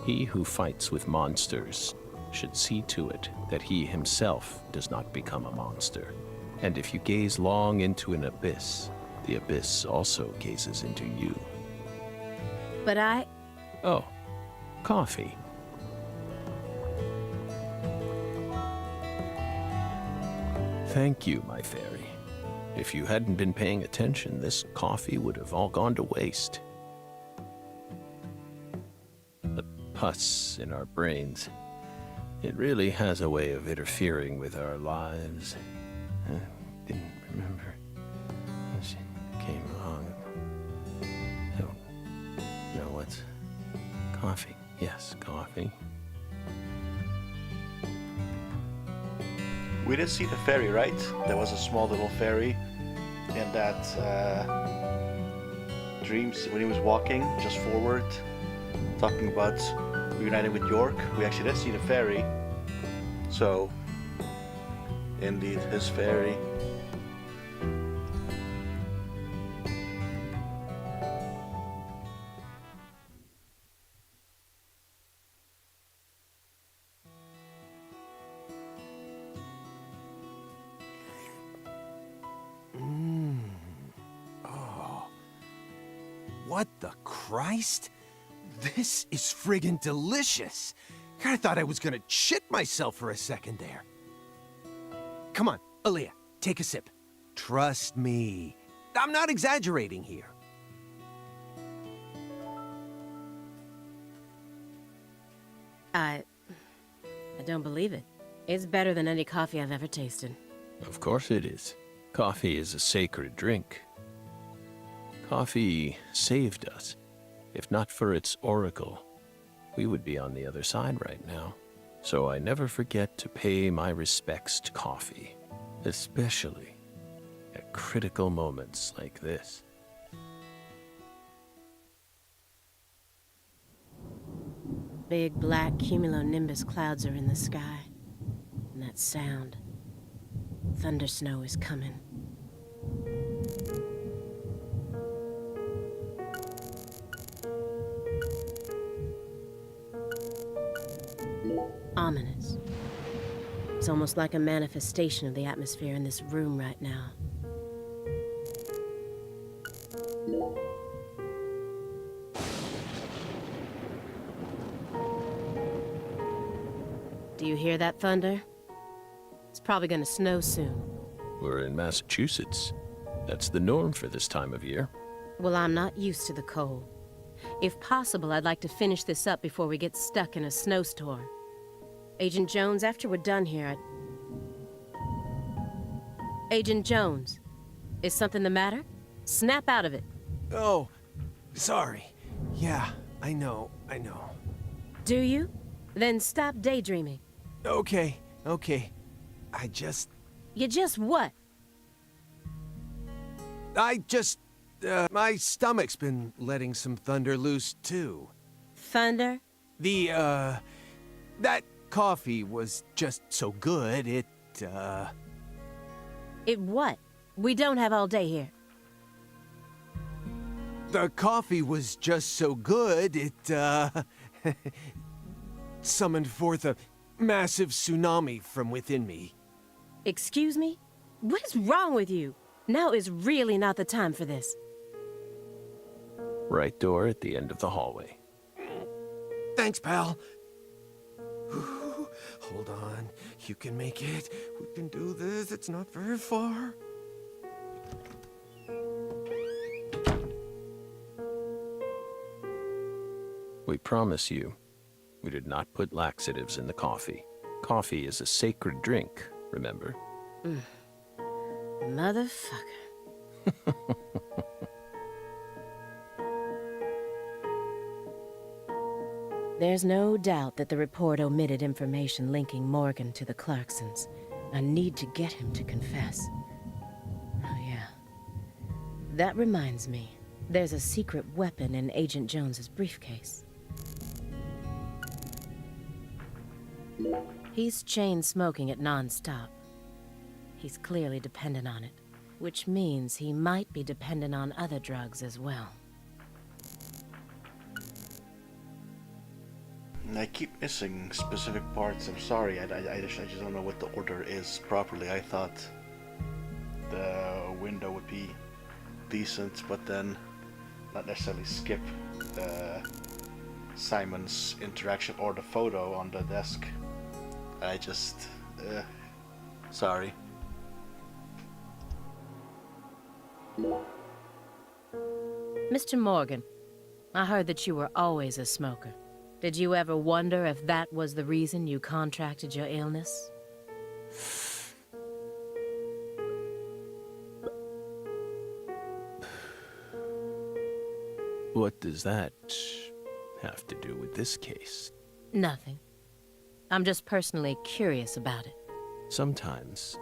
He who fights with monsters should see to it that he himself does not become a monster. And if you gaze long into an abyss, the abyss also gazes into you. But Oh, coffee. Thank you, my fairy. If you hadn't been paying attention, this coffee would have all gone to waste. The pus in our brains. It really has a way of interfering with our lives. I didn't remember. She came along. Oh, no, what's... Coffee. Yes, coffee. We did see the ferry, right? There was a small little ferry in that dreams when he was walking just forward, talking about reuniting with York. We actually did see the ferry. So, indeed, his ferry. What the Christ? This is friggin' delicious. I thought I was gonna shit myself for a second there. Come on, Aaliyah, take a sip. Trust me. I'm not exaggerating here. I don't believe it. It's better than any coffee I've ever tasted. Of course it is. Coffee is a sacred drink. Coffee saved us. If not for its oracle, we would be on the other side right now. So I never forget to pay my respects to coffee, especially at critical moments like this. Big black cumulonimbus clouds are in the sky. And that sound. Thunder snow is coming. Ominous. It's almost like a manifestation of the atmosphere in this room right now. Do you hear that thunder? It's probably gonna snow soon. We're in Massachusetts. That's the norm for this time of year. Well, I'm not used to the cold. If possible, I'd like to finish this up before we get stuck in a snowstorm. Agent Jones, after we're done here, Agent Jones, is something the matter? Snap out of it. Oh, sorry. Yeah, I know. Do you? Then stop daydreaming. Okay. You just what? My stomach's been letting some thunder loose, too. Thunder? That coffee was just so good, It what? We don't have all day here. The coffee was just so good, it, summoned forth a massive tsunami from within me. Excuse me? What is wrong with you? Now is really not the time for this. Right door at the end of the hallway. Thanks, pal. Hold on. You can make it. We can do this. It's not very far. We promise you, we did not put laxatives in the coffee. Coffee is a sacred drink, remember? Motherfucker. There's no doubt that the report omitted information linking Morgan to the Clarksons. I need to get him to confess. Oh, yeah. That reminds me. There's a secret weapon in Agent Jones's briefcase. He's chain smoking it non-stop. He's clearly dependent on it, which means he might be dependent on other drugs as well. I keep missing specific parts. I'm sorry. I just don't know what the order is properly. I thought the window would be decent, but then not necessarily skip Simon's interaction or the photo on the desk. I just... sorry. Mr. Morgan, I heard that you were always a smoker. Did you ever wonder if that was the reason you contracted your illness? What does that have to do with this case? Nothing. I'm just personally curious about it. Sometimes,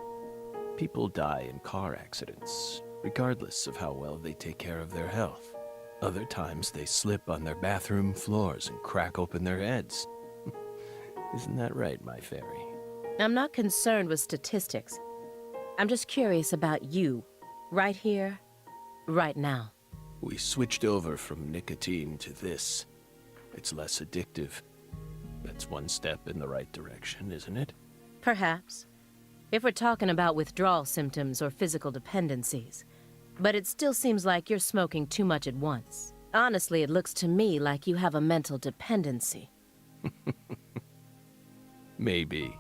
people die in car accidents, regardless of how well they take care of their health. Other times, they slip on their bathroom floors and crack open their heads. Isn't that right, my fairy? I'm not concerned with statistics. I'm just curious about you, right here, right now. We switched over from nicotine to this. It's less addictive. That's one step in the right direction, isn't it? Perhaps. If we're talking about withdrawal symptoms or physical dependencies. But it still seems like you're smoking too much at once. Honestly, it looks to me like you have a mental dependency. Maybe.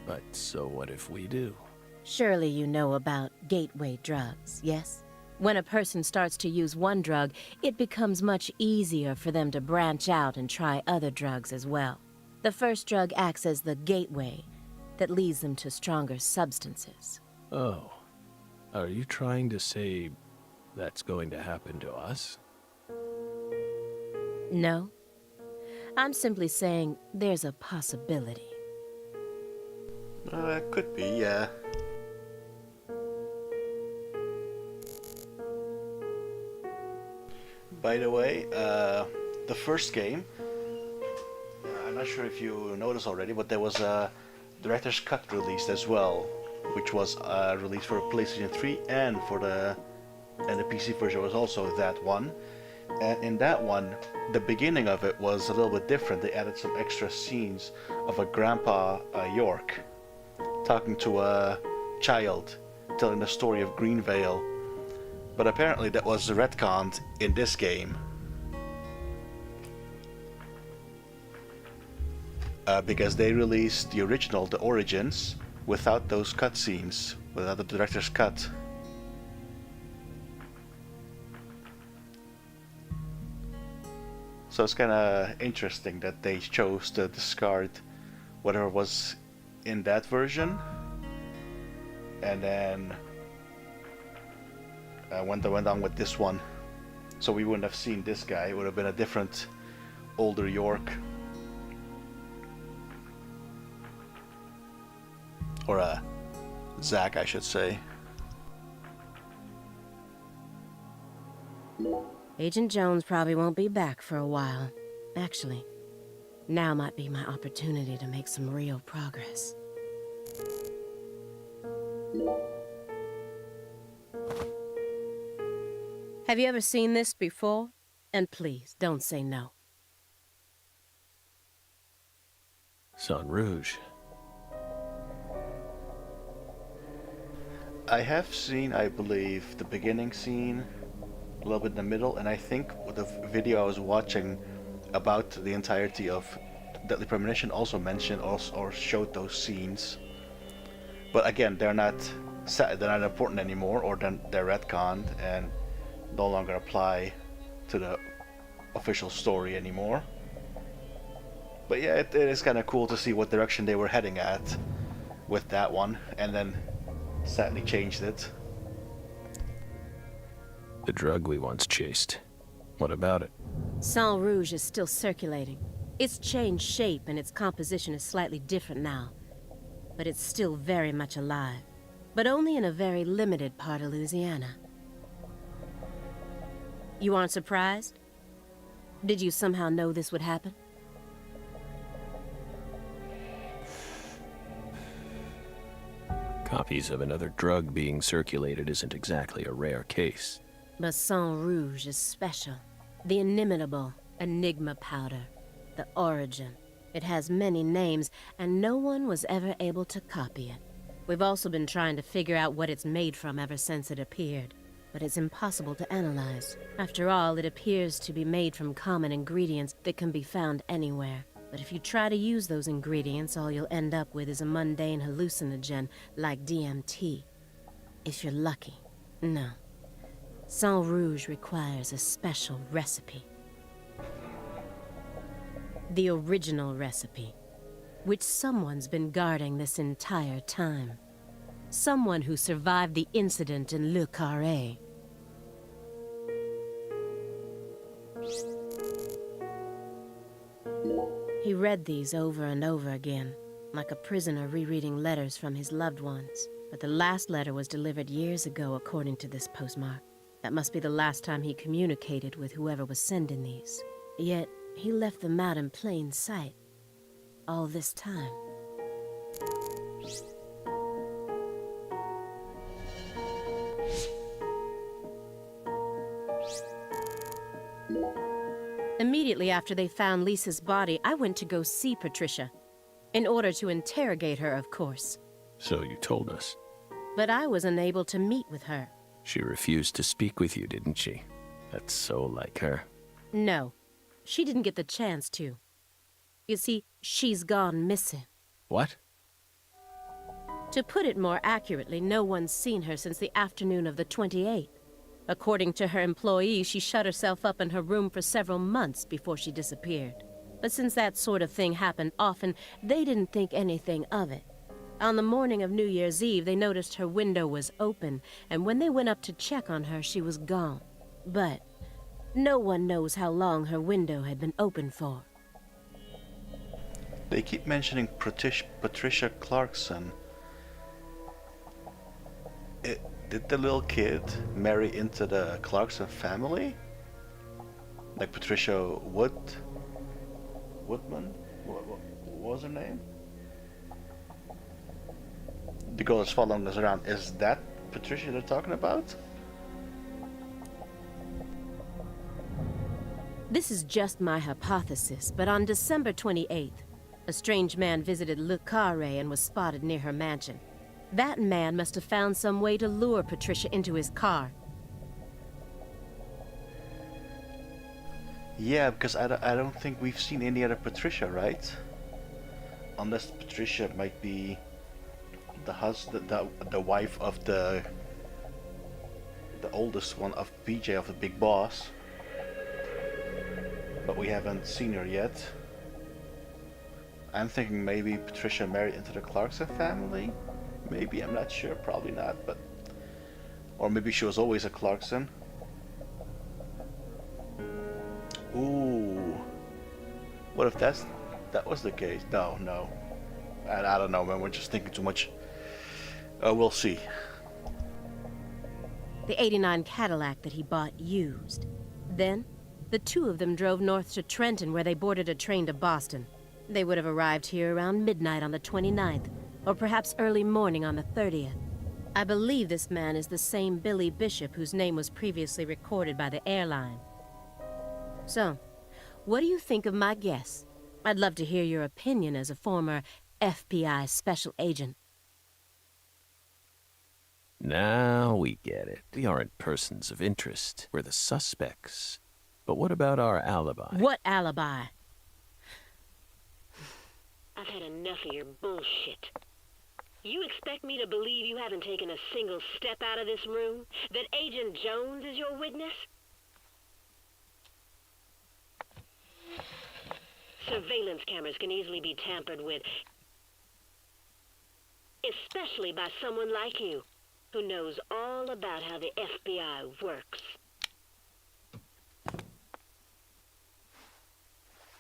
But so what if we do? Surely you know about gateway drugs, yes? When a person starts to use one drug, it becomes much easier for them to branch out and try other drugs as well. The first drug acts as the gateway that leads them to stronger substances. Oh. Are you trying to say that's going to happen to us? No. I'm simply saying there's a possibility. Could be, yeah. By the way, the first game, I'm not sure if you noticed already, but there was a director's cut released as well, which was released for PlayStation 3 and the PC version was also that one. And in that one, the beginning of it was a little bit different. They added some extra scenes of a grandpa York talking to a child, telling the story of Greenvale. But apparently that was retconned in this game. Because they released the original, the Origins, without those cutscenes, without the director's cut. So it's kind of interesting that they chose to discard whatever was in that version, and then went on with this one. So we wouldn't have seen this guy. It would have been a different, older York. Or a Zack, I should say. Agent Jones probably won't be back for a while. Actually, now might be my opportunity to make some real progress. Have you ever seen this before? And please, don't say no. Sun Rouge. I have seen, I believe, the beginning scene, a little bit in the middle, and I think the video I was watching about the entirety of Deadly Premonition also mentioned or showed those scenes. But again, they're not important anymore, or they're retconned and no longer apply to the official story anymore. But yeah, it is kind of cool to see what direction they were heading at with that one, and then sadly changed it. The drug we once chased. What about it? Sang Rouge is still circulating. It's changed shape and its composition is slightly different now. But it's still very much alive. But only in a very limited part of Louisiana. You aren't surprised? Did you somehow know this would happen? Copies of another drug being circulated isn't exactly a rare case. But Sang Rouge is special. The inimitable Enigma powder. The origin. It has many names, and no one was ever able to copy it. We've also been trying to figure out what it's made from ever since it appeared. But it's impossible to analyze. After all, it appears to be made from common ingredients that can be found anywhere. But if you try to use those ingredients, all you'll end up with is a mundane hallucinogen like DMT. If you're lucky. No. Sang Rouge requires a special recipe. The original recipe, which someone's been guarding this entire time. Someone who survived the incident in Le Carré. He read these over and over again, like a prisoner rereading letters from his loved ones. But the last letter was delivered years ago, according to this postmark. That must be the last time he communicated with whoever was sending these. Yet, he left them out in plain sight. All this time. Immediately after they found Lisa's body, I went to go see Patricia. In order to interrogate her, of course. So you told us. But I was unable to meet with her. She refused to speak with you, didn't she? That's so like her. No, she didn't get the chance to. You see, she's gone missing. What? To put it more accurately, no one's seen her since the afternoon of the 28th. According to her employees, she shut herself up in her room for several months before she disappeared. But since that sort of thing happened often, they didn't think anything of it. On the morning of New Year's Eve, they noticed her window was open, and when they went up to check on her, she was gone. But no one knows how long her window had been open for. They keep mentioning Patricia Clarkson. Did the little kid marry into the Clarkson family? Like Patricia Woodman? What was her name? The girl that's following us around. Is that Patricia they're talking about? This is just my hypothesis, but on December 28th, a strange man visited Le Carré and was spotted near her mansion. That man must have found some way to lure Patricia into his car. Yeah, because I don't think we've seen any other Patricia, right? Unless Patricia might be the husband, the wife of the oldest one of PJ, of the big boss. But we haven't seen her yet. I'm thinking maybe Patricia married into the Clarkson family. Maybe, I'm not sure, probably not, but... Or maybe she was always a Clarkson. Ooh. What if that was the case? No. I don't know, man, we're just thinking too much. We'll see. The '89 Cadillac that he bought used. Then, the two of them drove north to Trenton, where they boarded a train to Boston. They would have arrived here around midnight on the 29th, or perhaps early morning on the 30th. I believe this man is the same Billy Bishop whose name was previously recorded by the airline. So, what do you think of my guess? I'd love to hear your opinion as a former FBI special agent. Now we get it. We aren't persons of interest. We're the suspects. But what about our alibi? What alibi? I've had enough of your bullshit. You expect me to believe you haven't taken a single step out of this room? That Agent Jones is your witness? Surveillance cameras can easily be tampered with, especially by someone like you, who knows all about how the FBI works.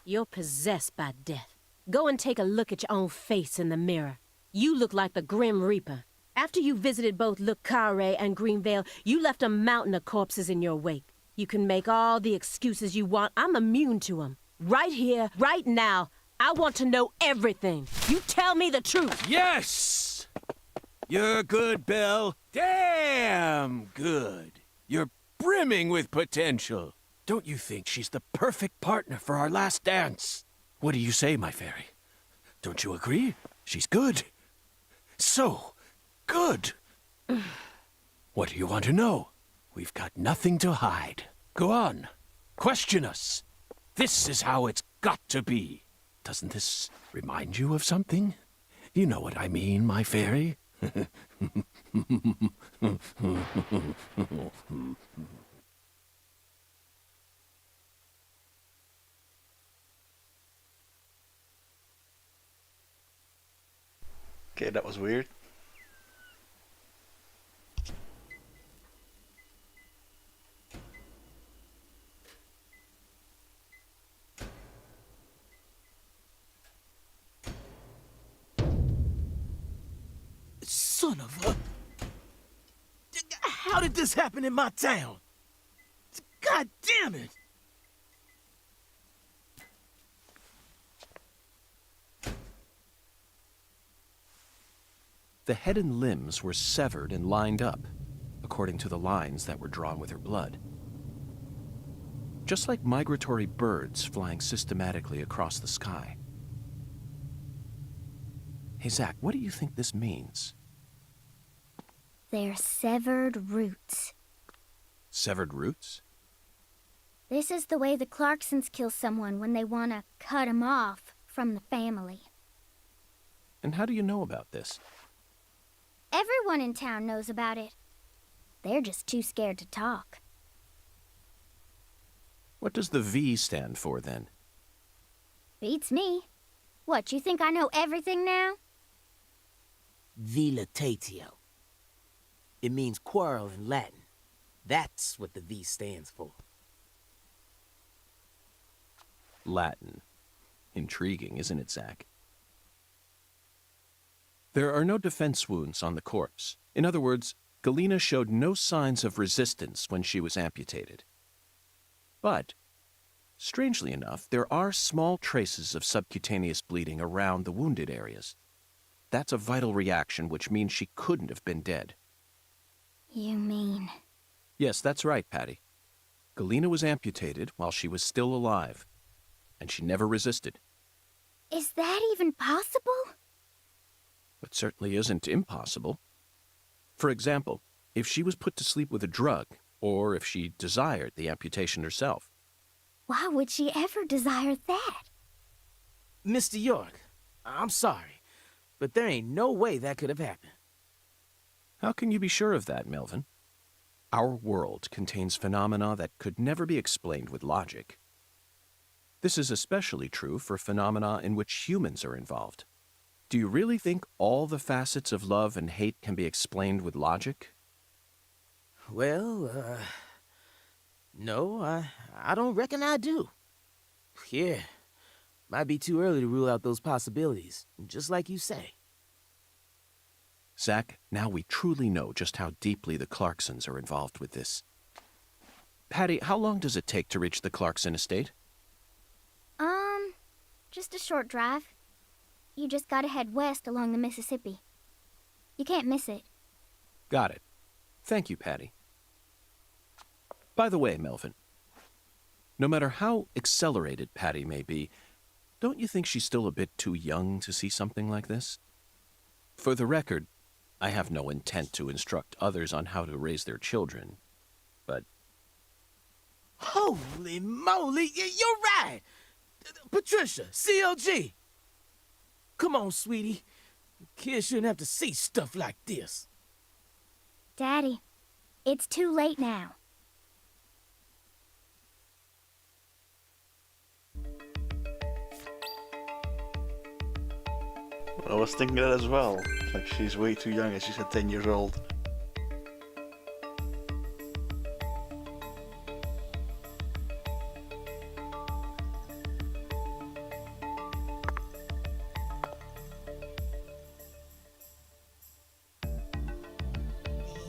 You're possessed by death. Go and take a look at your own face in the mirror. You look like the Grim Reaper. After you visited both Le Carré and Greenvale, you left a mountain of corpses in your wake. You can make all the excuses you want. I'm immune to them. Right here, right now, I want to know everything. You tell me the truth. Yes! You're good, Bill. Damn good. You're brimming with potential. Don't you think she's the perfect partner for our last dance? What do you say, my fairy? Don't you agree? She's good. So good. What do you want to know? We've got nothing to hide. Go on. Question us. This is how it's got to be. Doesn't this remind you of something? You know what I mean, my fairy? Okay, that was weird. Son of a... How did this happen in my town? God damn it! The head and limbs were severed and lined up, according to the lines that were drawn with her blood. Just like migratory birds flying systematically across the sky. Hey, Zach, what do you think this means? They're severed roots. Severed roots? This is the way the Clarksons kill someone when they want to cut him off from the family. And how do you know about this? Everyone in town knows about it. They're just too scared to talk. What does the V stand for, then? Beats me. What, you think I know everything now? Vilitatio. It means quarrel in Latin. That's what the V stands for. Latin. Intriguing, isn't it, Zach? There are no defense wounds on the corpse. In other words, Galena showed no signs of resistance when she was amputated. But, strangely enough, there are small traces of subcutaneous bleeding around the wounded areas. That's a vital reaction, which means she couldn't have been dead. You mean... Yes, that's right, Patty. Galena was amputated while she was still alive, and she never resisted. Is that even possible? It certainly isn't impossible. For example, if she was put to sleep with a drug, or if she desired the amputation herself. Why would she ever desire that? Mr. York, I'm sorry, but there ain't no way that could have happened. How can you be sure of that, Melvin? Our world contains phenomena that could never be explained with logic. This is especially true for phenomena in which humans are involved. Do you really think all the facets of love and hate can be explained with logic? Well, no, I don't reckon I do. Yeah, might be too early to rule out those possibilities, just like you say. Zach, now we truly know just how deeply the Clarksons are involved with this. Patty, how long does it take to reach the Clarkson estate? Just a short drive. You just gotta head west along the Mississippi. You can't miss it. Got it. Thank you, Patty. By the way, Melvin, no matter how accelerated Patty may be, don't you think she's still a bit too young to see something like this? For the record, I have no intent to instruct others on how to raise their children, but... Holy moly, you're right! Patricia, CLG! Come on, sweetie. Kids shouldn't have to see stuff like this. Daddy, it's too late now. I was thinking that as well. Like, she's way too young, and she's 10 years old.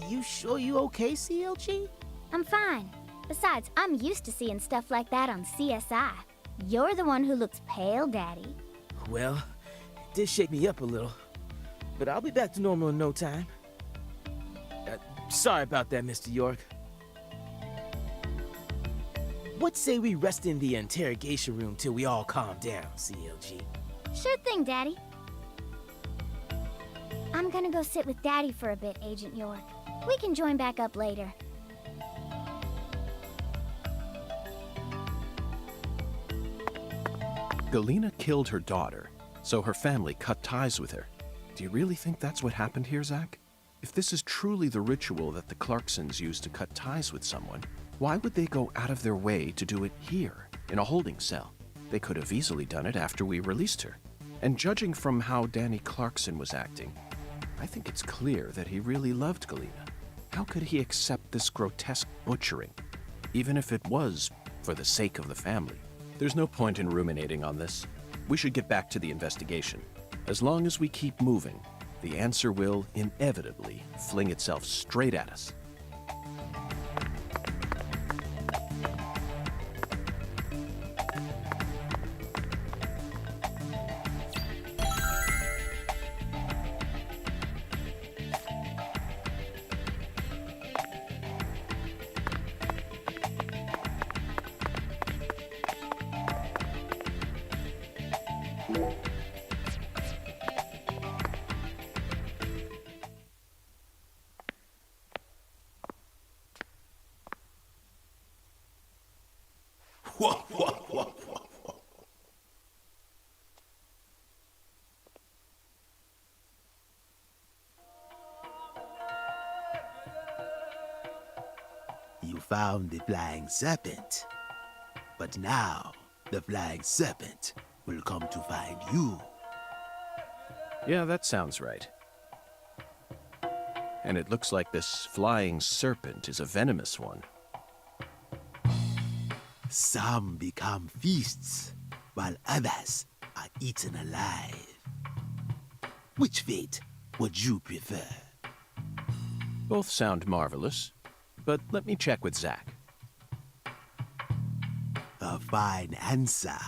You sure you okay, CLG? I'm fine. Besides, I'm used to seeing stuff like that on CSI. You're the one who looks pale, Daddy. Well, it did shake me up a little, but I'll be back to normal in no time. Sorry about that, Mr. York. What say we rest in the interrogation room till we all calm down, CLG? Sure thing, Daddy. I'm gonna go sit with Daddy for a bit, Agent York. We can join back up later. Galena killed her daughter, so her family cut ties with her. Do you really think that's what happened here, Zach? If this is truly the ritual that the Clarksons use to cut ties with someone, why would they go out of their way to do it here, in a holding cell? They could have easily done it after we released her. And judging from how Danny Clarkson was acting, I think it's clear that he really loved Galena. How could he accept this grotesque butchering, even if it was for the sake of the family? There's no point in ruminating on this. We should get back to the investigation. As long as we keep moving, the answer will inevitably fling itself straight at us. You found the flying serpent. But now, the flying serpent will come to find you. Yeah, that sounds right. And it looks like this flying serpent is a venomous one. Some become feasts, while others are eaten alive. Which fate would you prefer? Both sound marvelous, but let me check with Zach. A fine answer.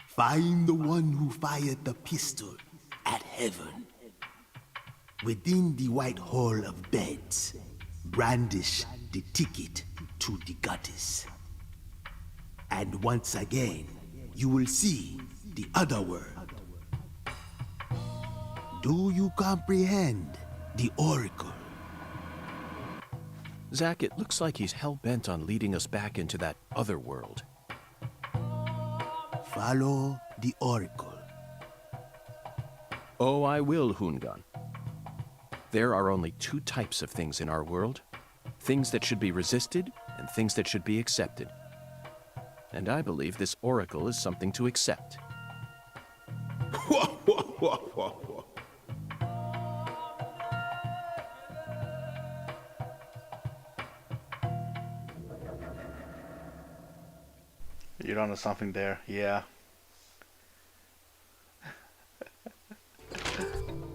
Find the one who fired the pistol at heaven. Within the white hall of beds, brandish the ticket to the goddess. And once again, you will see the other world. Do you comprehend the oracle? Zach, it looks like he's hell-bent on leading us back into that other world. Follow the oracle. Oh, I will, Hungan. There are only two types of things in our world. Things that should be resisted and things that should be accepted. And I believe this oracle is something to accept. You're onto something there, yeah.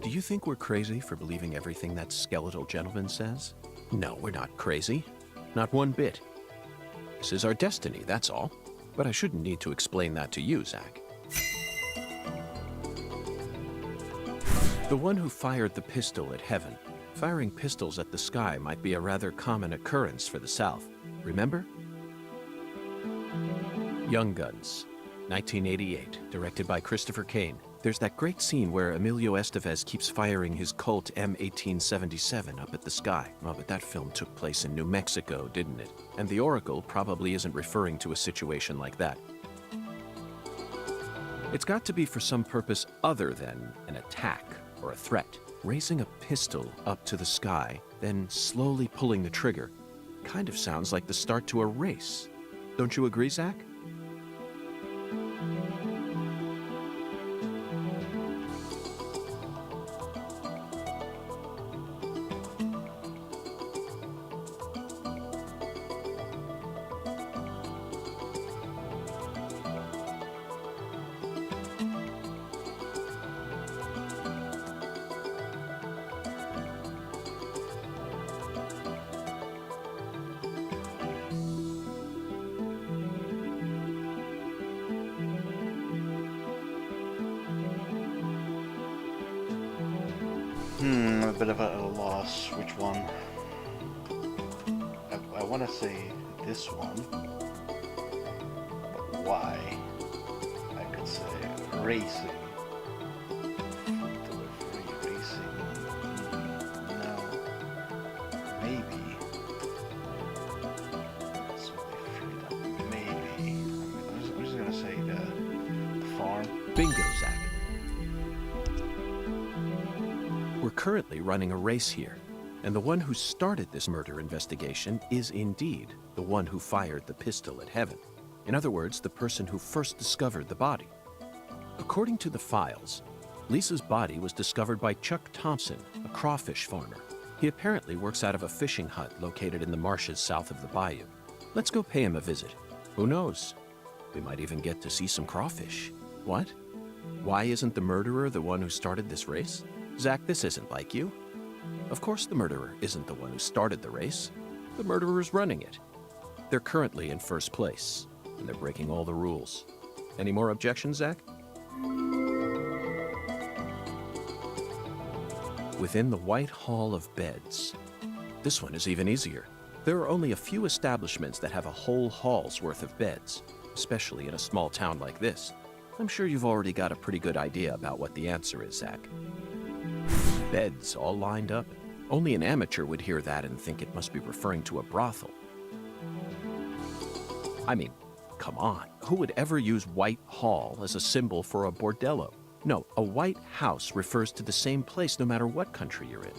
Do you think we're crazy for believing everything that skeletal gentleman says? No, we're not crazy. Not one bit. This is our destiny, that's all. But I shouldn't need to explain that to you, Zach. The one who fired the pistol at heaven. Firing pistols at the sky might be a rather common occurrence for the South. Remember? Young Guns, 1988, directed by Christopher Kane. There's that great scene where Emilio Estevez keeps firing his Colt M1877 up at the sky. Oh, but that film took place in New Mexico, didn't it? And the Oracle probably isn't referring to a situation like that. It's got to be for some purpose other than an attack or a threat. Raising a pistol up to the sky, then slowly pulling the trigger, kind of sounds like the start to a race. Don't you agree, Zach? A bit of a loss. Which one? I want to say this one. But why? I could say racing. Delivery, racing. No. Maybe. That's what they freed up. Maybe. I'm just gonna say the farm. Bingo, Zach. We're currently running a race here, and the one who started this murder investigation is indeed the one who fired the pistol at Heaven. In other words, the person who first discovered the body. According to the files, Lisa's body was discovered by Chuck Thompson, a crawfish farmer. He apparently works out of a fishing hut located in the marshes south of the bayou. Let's go pay him a visit. Who knows? We might even get to see some crawfish. What? Why isn't the murderer the one who started this race? Zach, this isn't like you. Of course the murderer isn't the one who started the race. The murderer's running it. They're currently in first place, and they're breaking all the rules. Any more objections, Zach? Within the White Hall of Beds. This one is even easier. There are only a few establishments that have a whole hall's worth of beds, especially in a small town like this. I'm sure you've already got a pretty good idea about what the answer is, Zach. Beds all lined up. Only an amateur would hear that and think it must be referring to a brothel. I mean, come on. Who would ever use White Hall as a symbol for a bordello? No, a white house refers to the same place no matter what country you're in.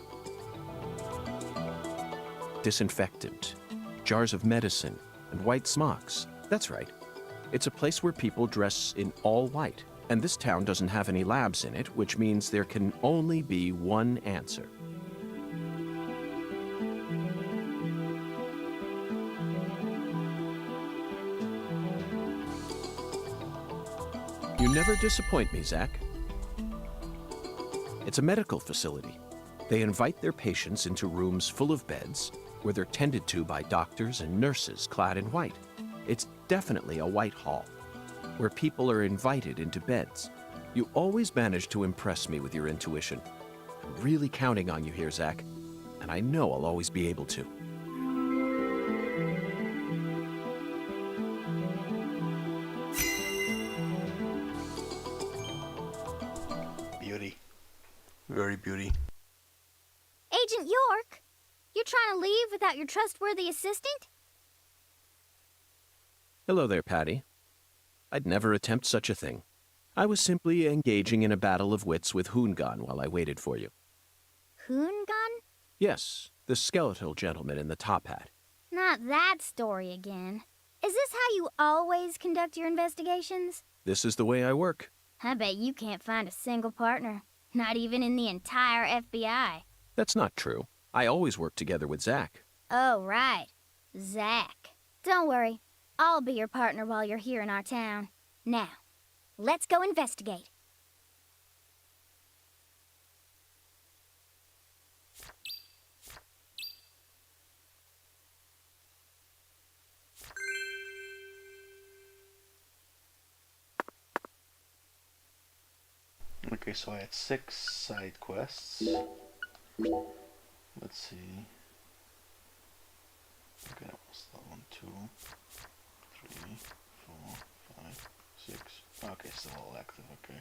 Disinfectant, jars of medicine, and white smocks. That's right. It's a place where people dress in all white, and this town doesn't have any labs in it, which means there can only be one answer. You never disappoint me, Zach. It's a medical facility. They invite their patients into rooms full of beds where they're tended to by doctors and nurses clad in white. It's definitely a White Hall, where people are invited into beds. You always manage to impress me with your intuition. I'm really counting on you here, Zach, and I know I'll always be able to. Beauty. Very beauty. Agent York, you're trying to leave without your trustworthy assistant? Hello there, Patty. I'd never attempt such a thing. I was simply engaging in a battle of wits with Hoongan while I waited for you. Hoongan? Yes, the skeletal gentleman in the top hat. Not that story again. Is this how you always conduct your investigations? This is the way I work. I bet you can't find a single partner. Not even in the entire FBI. That's not true. I always work together with Zach. Oh, right. Zach. Don't worry. I'll be your partner while you're here in our town. Now, let's go investigate. Okay, so I had 6 side quests. Let's see. Okay, that was the 1, 2, 3, 4, 5, 6. Okay, still all active, okay.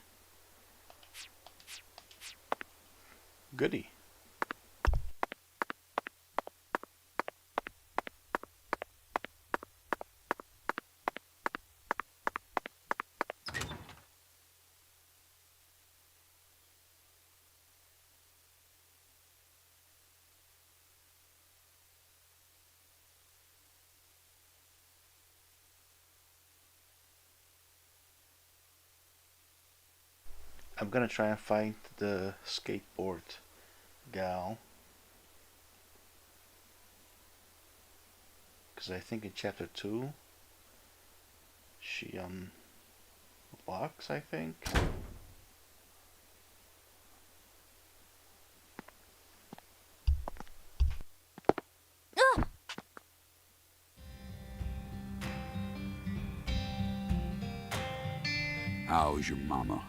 Goody. I'm gonna try and find the skateboard gal, because I think in chapter 2 she walks, I think. How's your mama?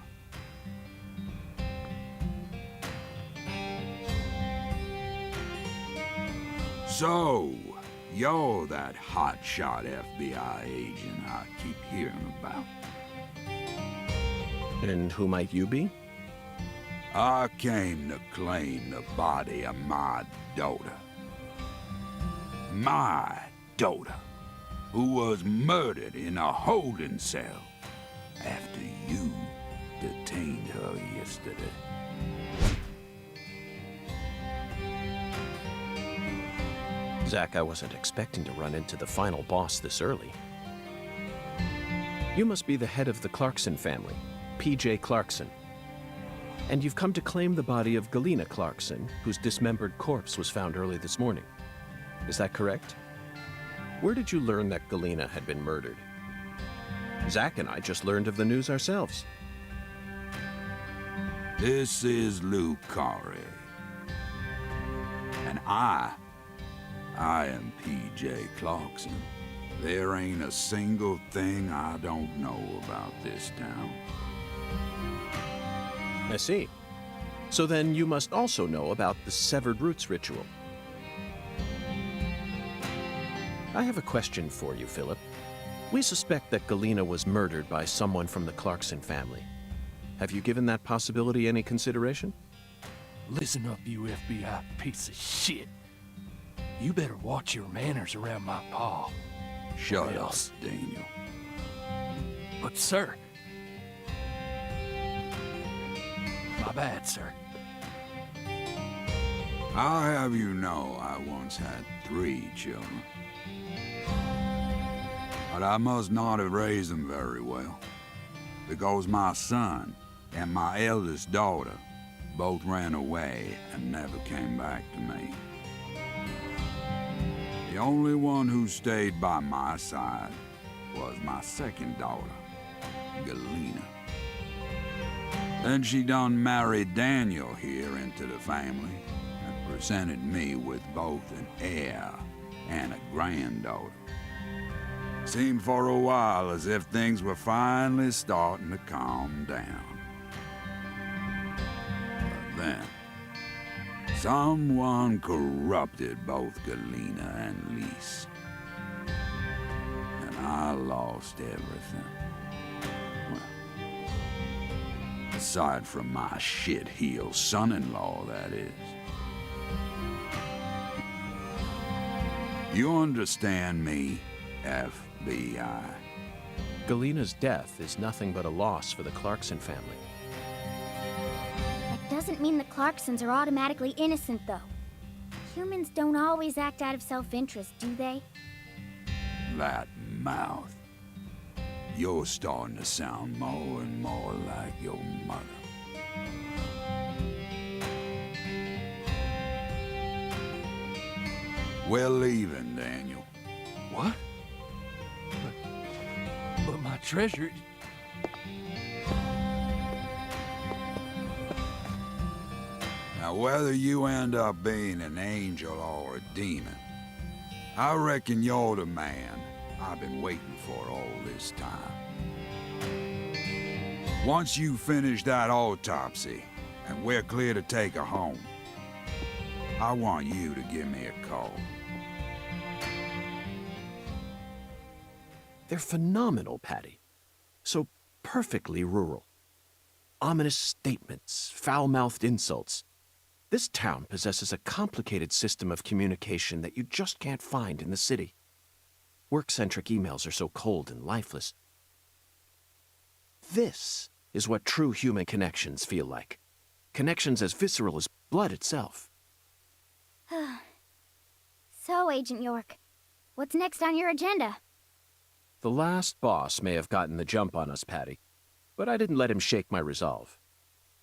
So, you're that hotshot FBI agent I keep hearing about. And who might you be? I came to claim the body of my daughter. My daughter, who was murdered in a holding cell after you detained her yesterday. Zach, I wasn't expecting to run into the final boss this early. You must be the head of the Clarkson family, P.J. Clarkson. And you've come to claim the body of Galena Clarkson, whose dismembered corpse was found early this morning. Is that correct? Where did you learn that Galena had been murdered? Zach and I just learned of the news ourselves. This is Lucari. And I am P.J. Clarkson. There ain't a single thing I don't know about this town. I see. So then you must also know about the Severed Roots ritual. I have a question for you, Philip. We suspect that Galena was murdered by someone from the Clarkson family. Have you given that possibility any consideration? Listen up, you FBI piece of shit. You better watch your manners around my pa. Shut up, Daniel. But, sir... My bad, sir. I'll have you know I once had 3 children. But I must not have raised them very well, because my son and my eldest daughter both ran away and never came back to me. The only one who stayed by my side was my second daughter, Galena. Then she done married Daniel here into the family and presented me with both an heir and a granddaughter. Seemed for a while as if things were finally starting to calm down. But then, someone corrupted both Galena and Lise. And I lost everything. Well, aside from my shit-heel son-in-law, that is. You understand me, FBI? Galena's death is nothing but a loss for the Clarkson family. That doesn't mean the Clarksons are automatically innocent, though. Humans don't always act out of self-interest, do they? That mouth. You're starting to sound more and more like your mother. We're leaving, Daniel. What? But my treasure... Now, whether you end up being an angel or a demon, I reckon you're the man I've been waiting for all this time. Once you finish that autopsy, and we're clear to take her home, I want you to give me a call. They're phenomenal, Patty. So perfectly rural. Ominous statements, foul-mouthed insults. This town possesses a complicated system of communication that you just can't find in the city. Work-centric emails are so cold and lifeless. This is what true human connections feel like. Connections as visceral as blood itself. So, Agent York, what's next on your agenda? The last boss may have gotten the jump on us, Patty, but I didn't let him shake my resolve.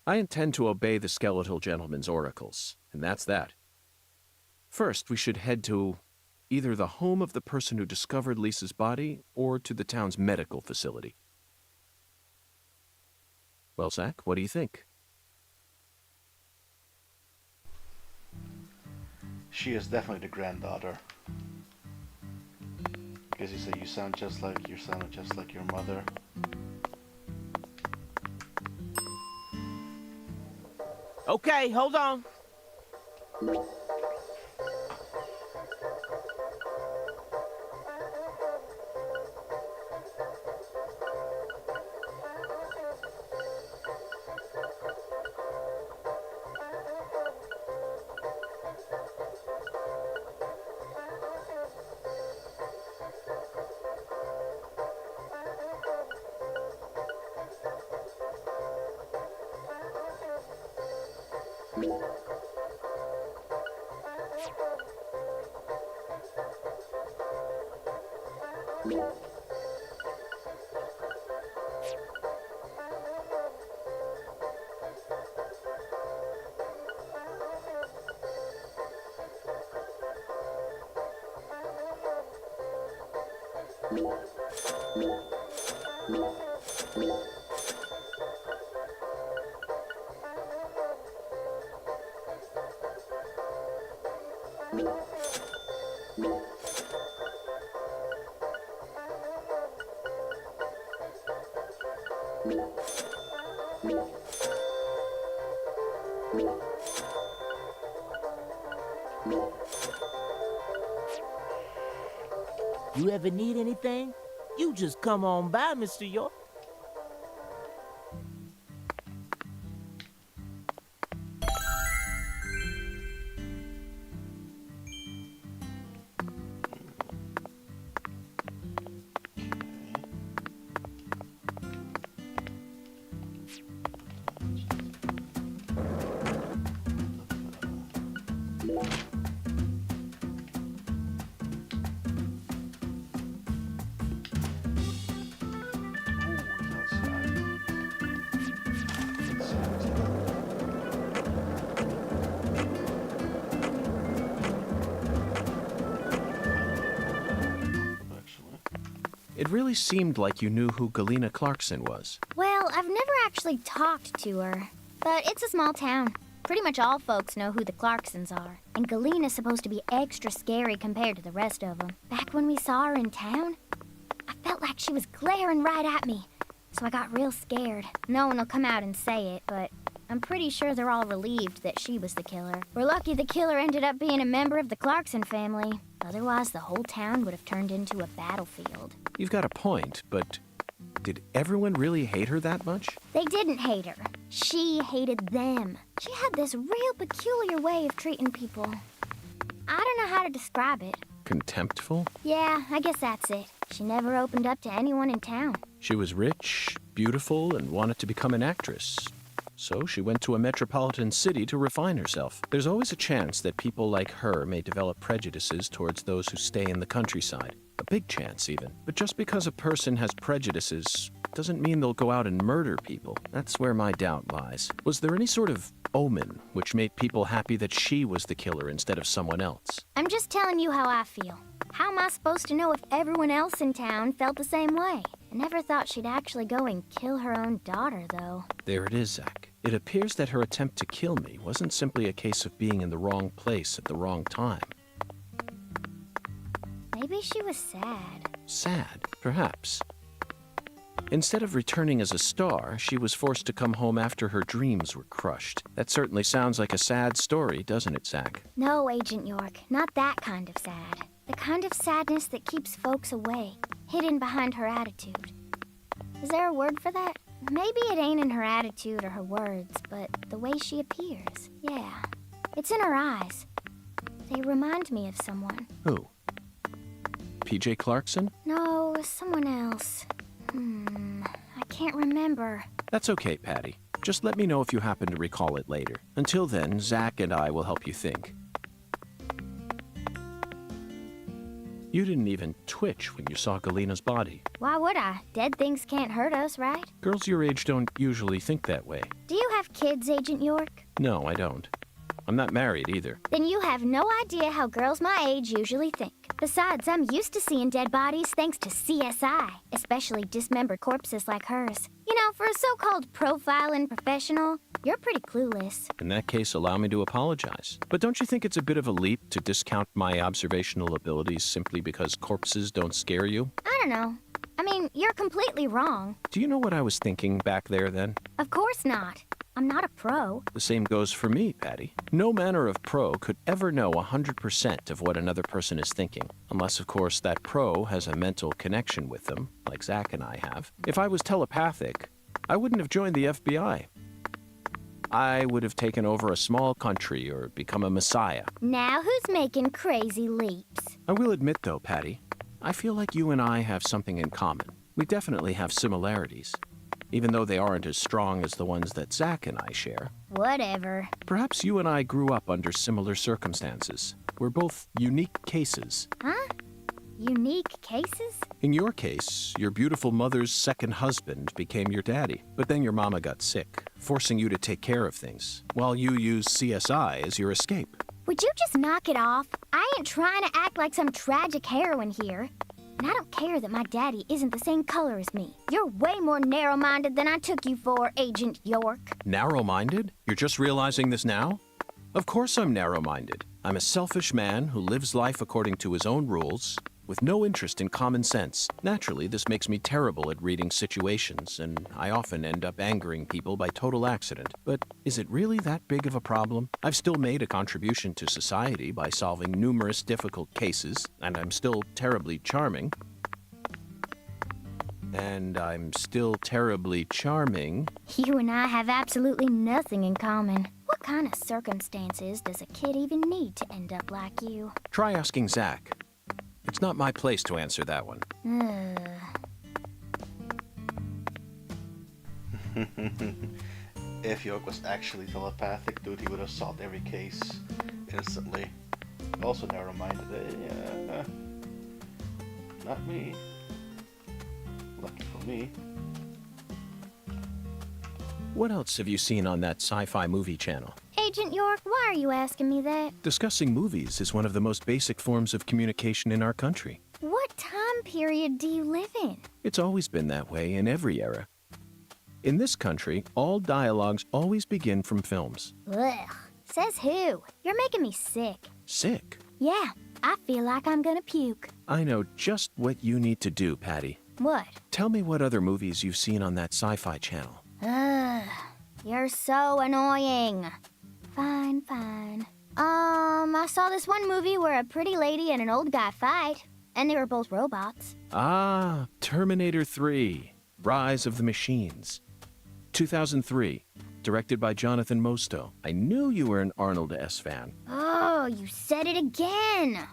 I intend to obey the skeletal gentleman's oracles, and that's that. First, we should head to either the home of the person who discovered Lisa's body or to the town's medical facility. Well, Zach, what do you think? She is definitely the granddaughter. Because you say you sound just like your son and just like your mother. Okay, hold on. You ever need anything? You just come on by, Mr. York. It really seemed like you knew who Galena Clarkson was. Well, I've never actually talked to her, but it's a small town. Pretty much all folks know who the Clarksons are, and Galena's supposed to be extra scary compared to the rest of them. Back when we saw her in town, I felt like she was glaring right at me, so I got real scared. No one will come out and say it, but I'm pretty sure they're all relieved that she was the killer. We're lucky the killer ended up being a member of the Clarkson family. Otherwise, the whole town would have turned into a battlefield. You've got a point, but did everyone really hate her that much? They didn't hate her. She hated them. She had this real peculiar way of treating people. I don't know how to describe it. Contemptful? Yeah, I guess that's it. She never opened up to anyone in town. She was rich, beautiful, and wanted to become an actress. So she went to a metropolitan city to refine herself. There's always a chance that people like her may develop prejudices towards those who stay in the countryside. A big chance, even. But just because a person has prejudices doesn't mean they'll go out and murder people. That's where my doubt lies. Was there any sort of omen which made people happy that she was the killer instead of someone else? I'm just telling you how I feel. How am I supposed to know if everyone else in town felt the same way? I never thought she'd actually go and kill her own daughter, though. There it is, Zach. It appears that her attempt to kill me wasn't simply a case of being in the wrong place at the wrong time. Maybe she was sad. Sad, perhaps. Instead of returning as a star, she was forced to come home after her dreams were crushed. That certainly sounds like a sad story, doesn't it, Zach? No, Agent York, not that kind of sad. The kind of sadness that keeps folks away, hidden behind her attitude. Is there a word for that? Maybe it ain't in her attitude or her words, but the way she appears. Yeah, it's in her eyes. They remind me of someone. Who? PJ Clarkson? No, someone else. I can't remember. That's okay, Patty. Just let me know if you happen to recall it later. Until then, Zach and I will help you think. You didn't even twitch when you saw Galena's body. Why would I? Dead things can't hurt us, right? Girls your age don't usually think that way. Do you have kids, Agent York? No, I don't. I'm not married either. Then you have no idea how girls my age usually think. Besides, I'm used to seeing dead bodies thanks to CSI, especially dismembered corpses like hers. You know, for a so-called profiling professional, you're pretty clueless. In that case, allow me to apologize. But don't you think it's a bit of a leap to discount my observational abilities simply because corpses don't scare you? I don't know. I mean, you're completely wrong. Do you know what I was thinking back there then? Of course not. I'm not a pro. The same goes for me, Patty. No manner of pro could ever know 100% of what another person is thinking. Unless, of course, that pro has a mental connection with them, like Zach and I have. If I was telepathic, I wouldn't have joined the FBI. I would have taken over a small country or become a messiah. Now who's making crazy leaps? I will admit, though, Patty, I feel like you and I have something in common. We definitely have similarities, even though they aren't as strong as the ones that Zach and I share. Whatever. Perhaps you and I grew up under similar circumstances. We're both unique cases. Huh? Unique cases? In your case, your beautiful mother's second husband became your daddy, but then your mama got sick, forcing you to take care of things, while you used CSI as your escape. Would you just knock it off? I ain't trying to act like some tragic heroine here. And I don't care that my daddy isn't the same color as me. You're way more narrow-minded than I took you for, Agent York. Narrow-minded? You're just realizing this now? Of course I'm narrow-minded. I'm a selfish man who lives life according to his own rules, with no interest in common sense. Naturally, this makes me terrible at reading situations, and I often end up angering people by total accident. But is it really that big of a problem? I've still made a contribution to society by solving numerous difficult cases, and I'm still terribly charming. And I'm still terribly charming. You and I have absolutely nothing in common. What kind of circumstances does a kid even need to end up like you? Try asking Zach. It's not my place to answer that one. If York was actually telepathic, dude, he would have solved every case instantly. Also narrow-minded. Not me. Lucky for me. What else have you seen on that sci-fi movie channel? Agent York, why are you asking me that? Discussing movies is one of the most basic forms of communication in our country. What time period do you live in? It's always been that way in every era. In this country, all dialogues always begin from films. Ugh. Says who? You're making me sick. Sick? Yeah, I feel like I'm gonna puke. I know just what you need to do, Patty. What? Tell me what other movies you've seen on that sci-fi channel. Ugh. You're so annoying. Fine. I saw this one movie where a pretty lady and an old guy fight, and they were both robots. Ah, Terminator 3, Rise of the Machines. 2003, directed by Jonathan Mostow. I knew you were an Arnold S. fan. Oh, you said it again.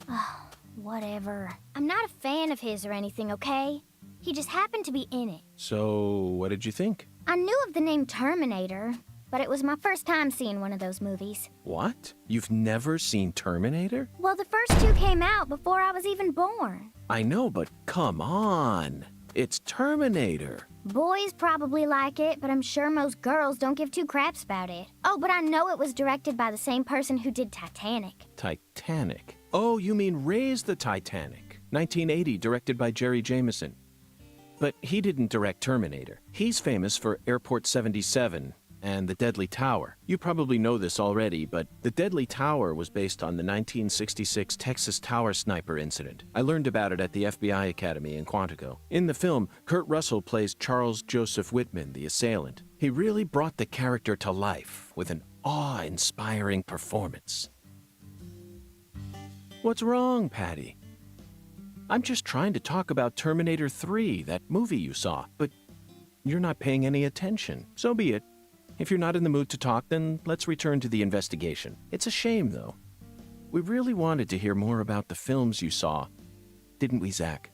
Oh, whatever. I'm not a fan of his or anything, okay? He just happened to be in it. So, what did you think? I knew of the name Terminator, but it was my first time seeing one of those movies. What? You've never seen Terminator? Well, the first two came out before I was even born. I know, but come on. It's Terminator. Boys probably like it, but I'm sure most girls don't give two craps about it. Oh, but I know it was directed by the same person who did Titanic. Titanic? Oh, you mean Raise the Titanic. 1980, directed by Jerry Jameson. But he didn't direct Terminator. He's famous for Airport 77 and The Deadly Tower. You probably know this already, but The Deadly Tower was based on the 1966 Texas Tower Sniper incident. I learned about it at the FBI Academy in Quantico. In the film, Kurt Russell plays Charles Joseph Whitman, the assailant. He really brought the character to life with an awe-inspiring performance. What's wrong, Patty? I'm just trying to talk about Terminator 3, that movie you saw, but you're not paying any attention. So be it. If you're not in the mood to talk, then let's return to the investigation. It's a shame, though. We really wanted to hear more about the films you saw. Didn't we, Zach?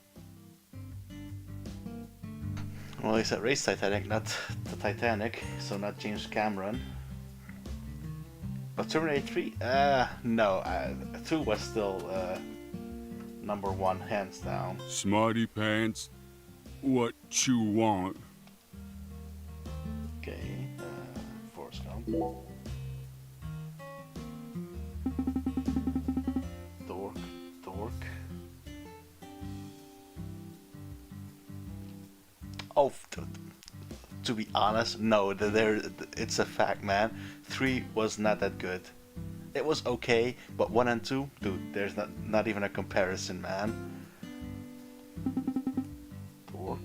Well, he said Race Titanic, not the Titanic, so not James Cameron. But Terminator 3? No. 2 was still number one, hands down. Smarty pants, what you want? Okay, Forrest Gump. Dork. Oh, to be honest, no, it's a fact, man. 3 was not that good. It was okay, but 1 and 2, dude, there's not even a comparison, man. Dork.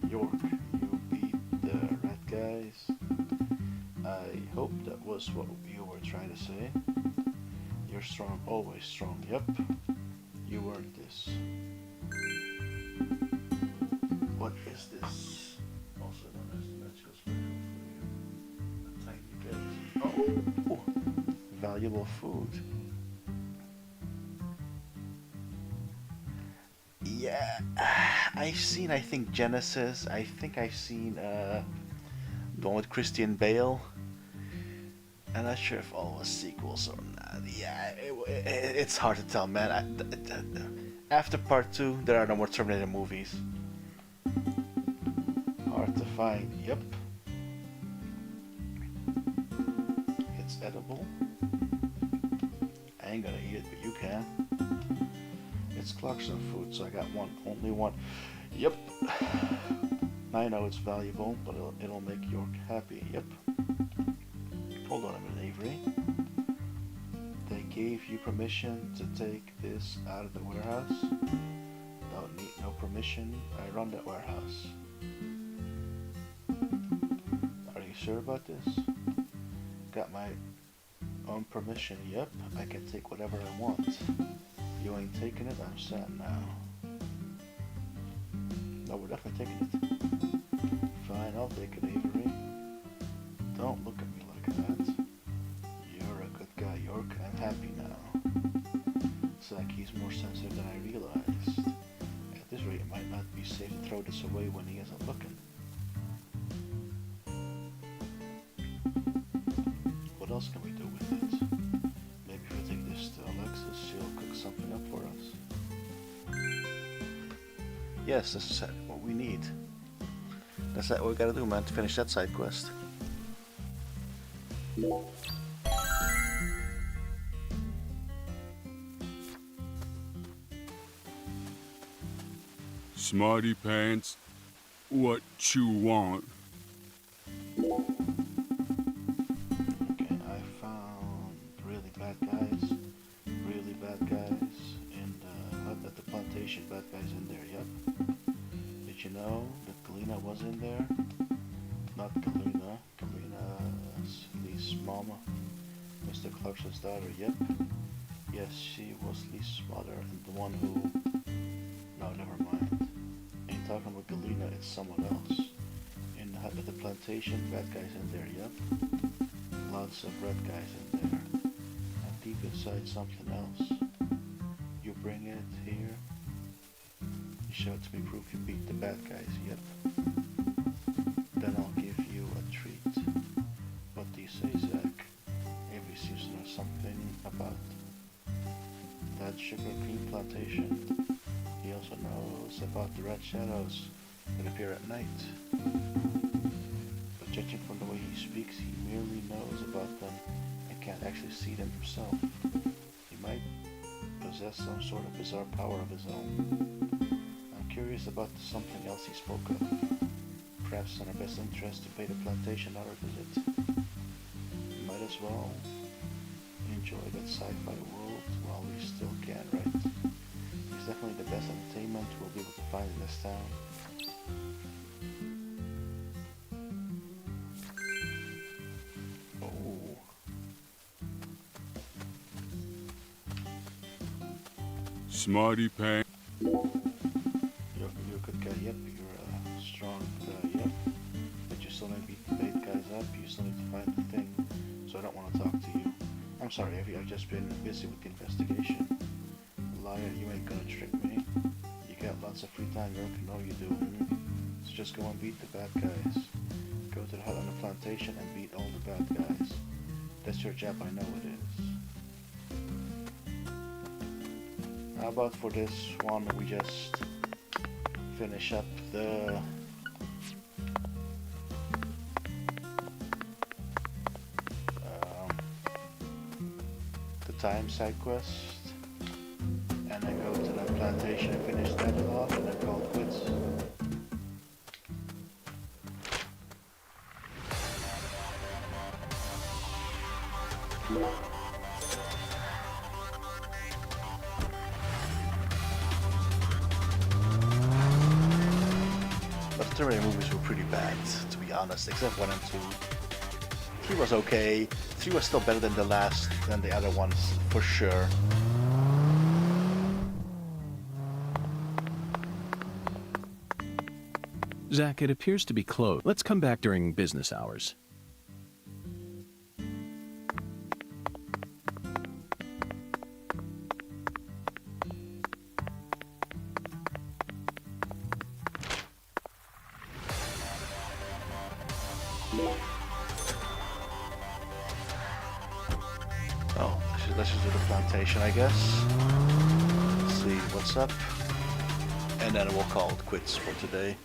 York, you beat the rat guys. I hope that was what you were trying to say. You're strong, always strong, yep. You earned this. What is this? Also known as the magical special for you. A tiny bit. Oh, valuable food. Yeah, I've seen, I think, Genesis. I think I've seen the one with Christian Bale. I'm not sure if all was sequels or not. Yeah, it's hard to tell, man. After part 2, there are no more Terminator movies. Hard to find. Yep. It's edible. I ain't gonna eat it, but you can. It's Clarkson food, so I got only one. Yep. I know it's valuable, but it'll make York happy. Yep. Hold on a minute, Avery. They gave you permission to take this out of the warehouse? Don't need no permission. I run that warehouse. Are you sure about this? Got my own permission. Yep, I can take whatever I want. You ain't taking it? I'm sad now. No, we're definitely taking it. Fine, I'll take it, Avery. Don't look at me like that. You're a good guy, York. I'm happy now. It's like he's more sensitive than I realized. At this rate, it might not be safe to throw this away when he isn't looking. What else can we do with it? Maybe if we take this to Alexis, she'll cook something up for us. Yes, this is what we need. That's what we gotta do, man, to finish that side quest. Smarty pants, what you want? Okay, I found really bad guys, and at the plantation, bad guys in there, yep. Did you know that Galena was in there? Not Galena, Galena's Lee's mama, Mr. Clarkson's daughter, yep. Yes, she was Lee's mother, and the one who... No, never mind. Ain't talking about Galena, it's someone else. In the hut at the plantation, bad guys in there, yep. Lots of red guys in there. And deep inside something else. You bring it here. You show it to me, proof you beat the bad guys, yep. Then I'll give you a treat. What do you say, Zach? Avery seems to know something about that sugar cane plantation. He also knows about the red shadows that appear at night. But judging from the way he speaks, he merely knows about them and can't actually see them himself. He might possess some sort of bizarre power of his own. I'm curious about something else he spoke of. Perhaps in our best interest to pay the plantation our visit. Might as well enjoy that sci-fi world while we still can, right? He's definitely the best entertainment we'll be able to find in this town. Oh. Smarty pants. You're a good guy, yep. You're a strong guy, yep. But you still need to beat the bad guys up. You still need to find the thing. So I don't want to talk to you. I'm sorry, Evie, I've just been busy with the investigation. Liar, you ain't gonna trick me. You got lots of free time, York. No, you do. So just go and beat the bad guys. Go to the hut on the plantation and beat all the bad guys. That's your job, I know it is. How about for this one, we just finish up the time side quest, and then go to that plantation and finish that off, and then call it quits. But the Terminator movies were pretty bad, to be honest, except 1 and 2. 3 was okay. 3 was still better than the other ones, for sure. Zach, it appears to be closed. Let's come back during business hours. let's just do the plantation, I guess. See what's up, and then we'll call it quits for today.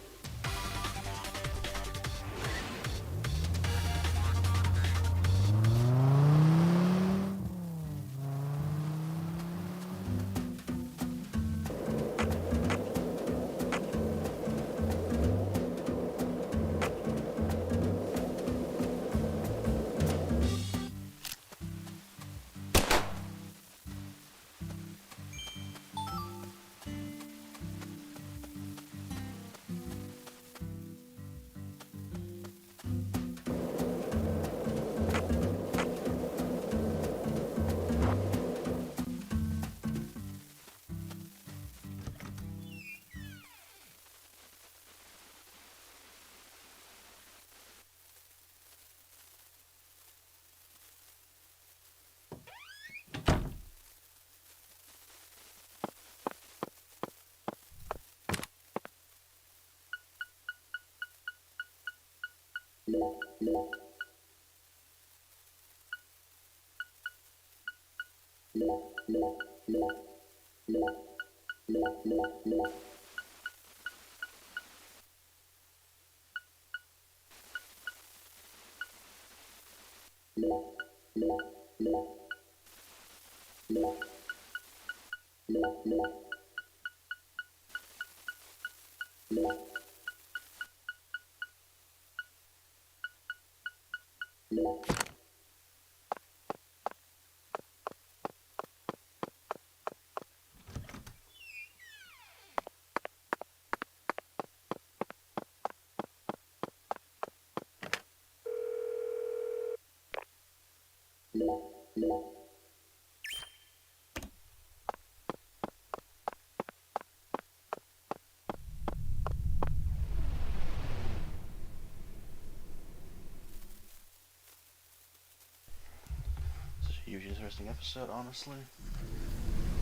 Huge interesting episode, honestly.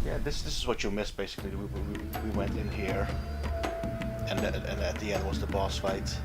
Yeah, this is what you missed basically. We went in here, and at the end was the boss fight.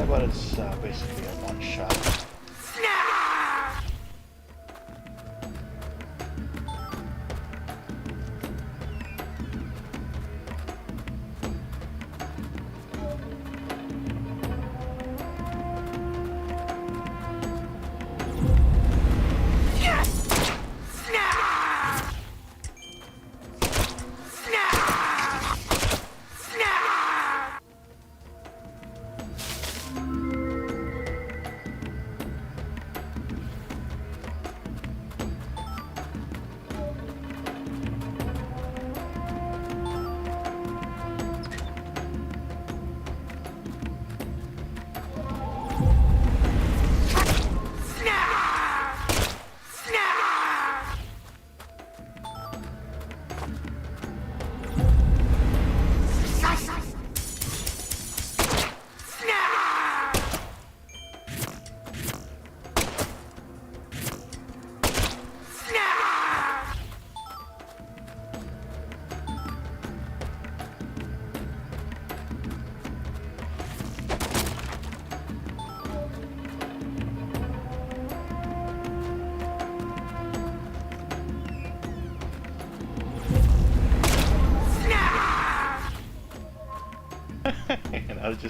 But it's basically a one-shot.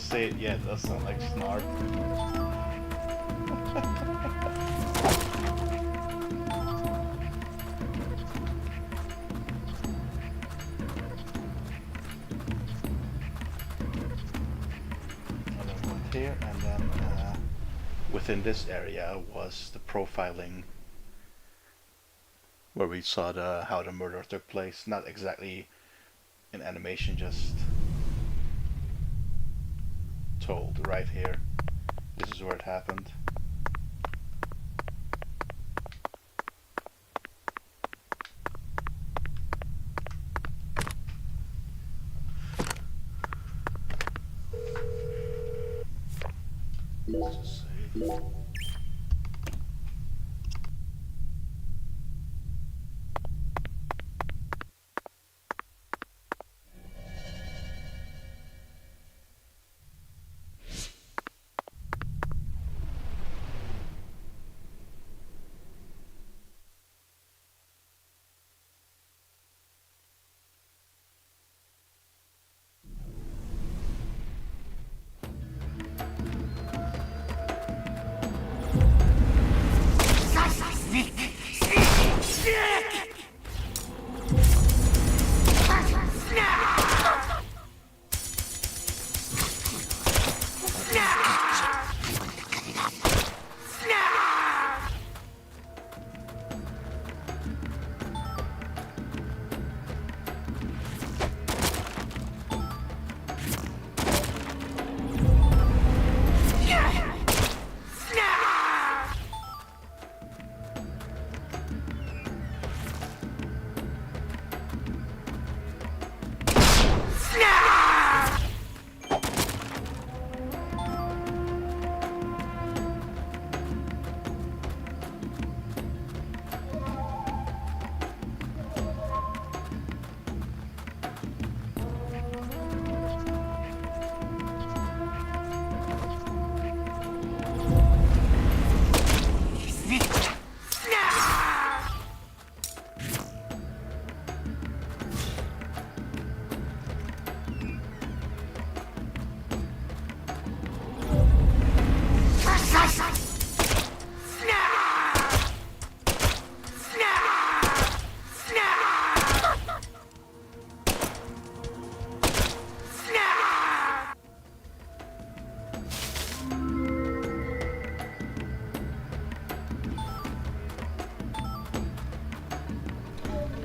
say it yet. It does sound like snark. Here, and then within this area was the profiling where we saw how the murder took place. Not exactly in animation, just told right here. This is where it happened. Let's just save.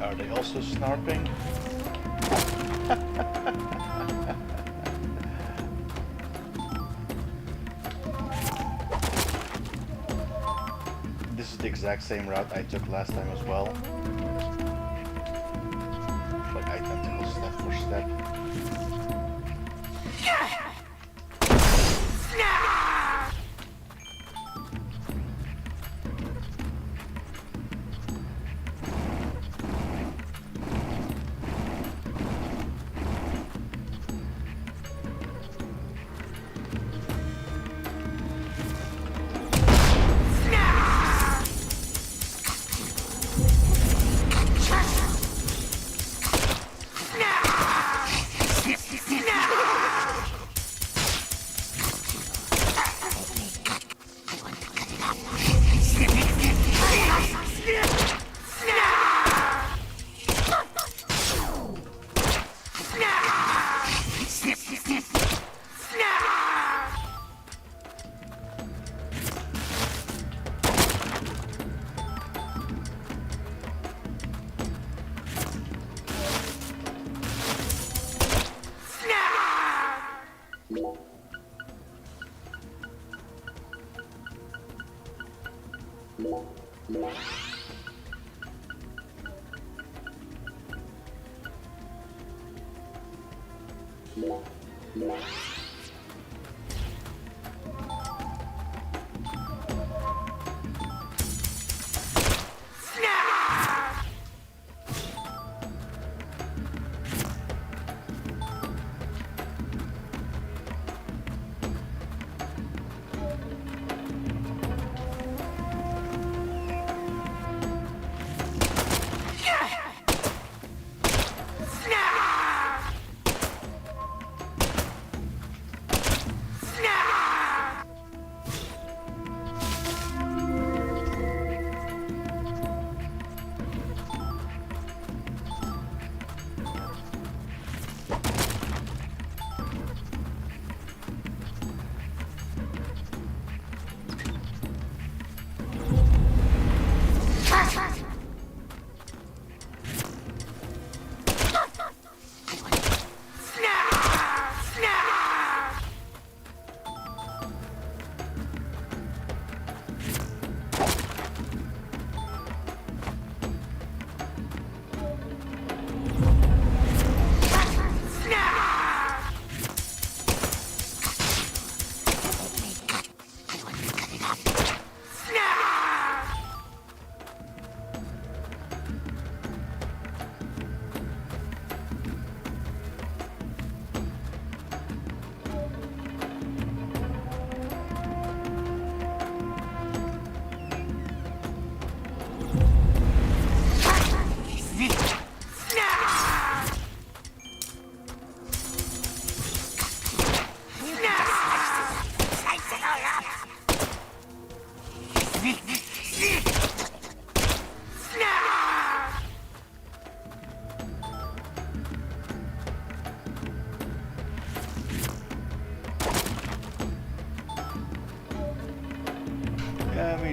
Are they also snarping? This is the exact same route I took last time as well. Like identical step for step.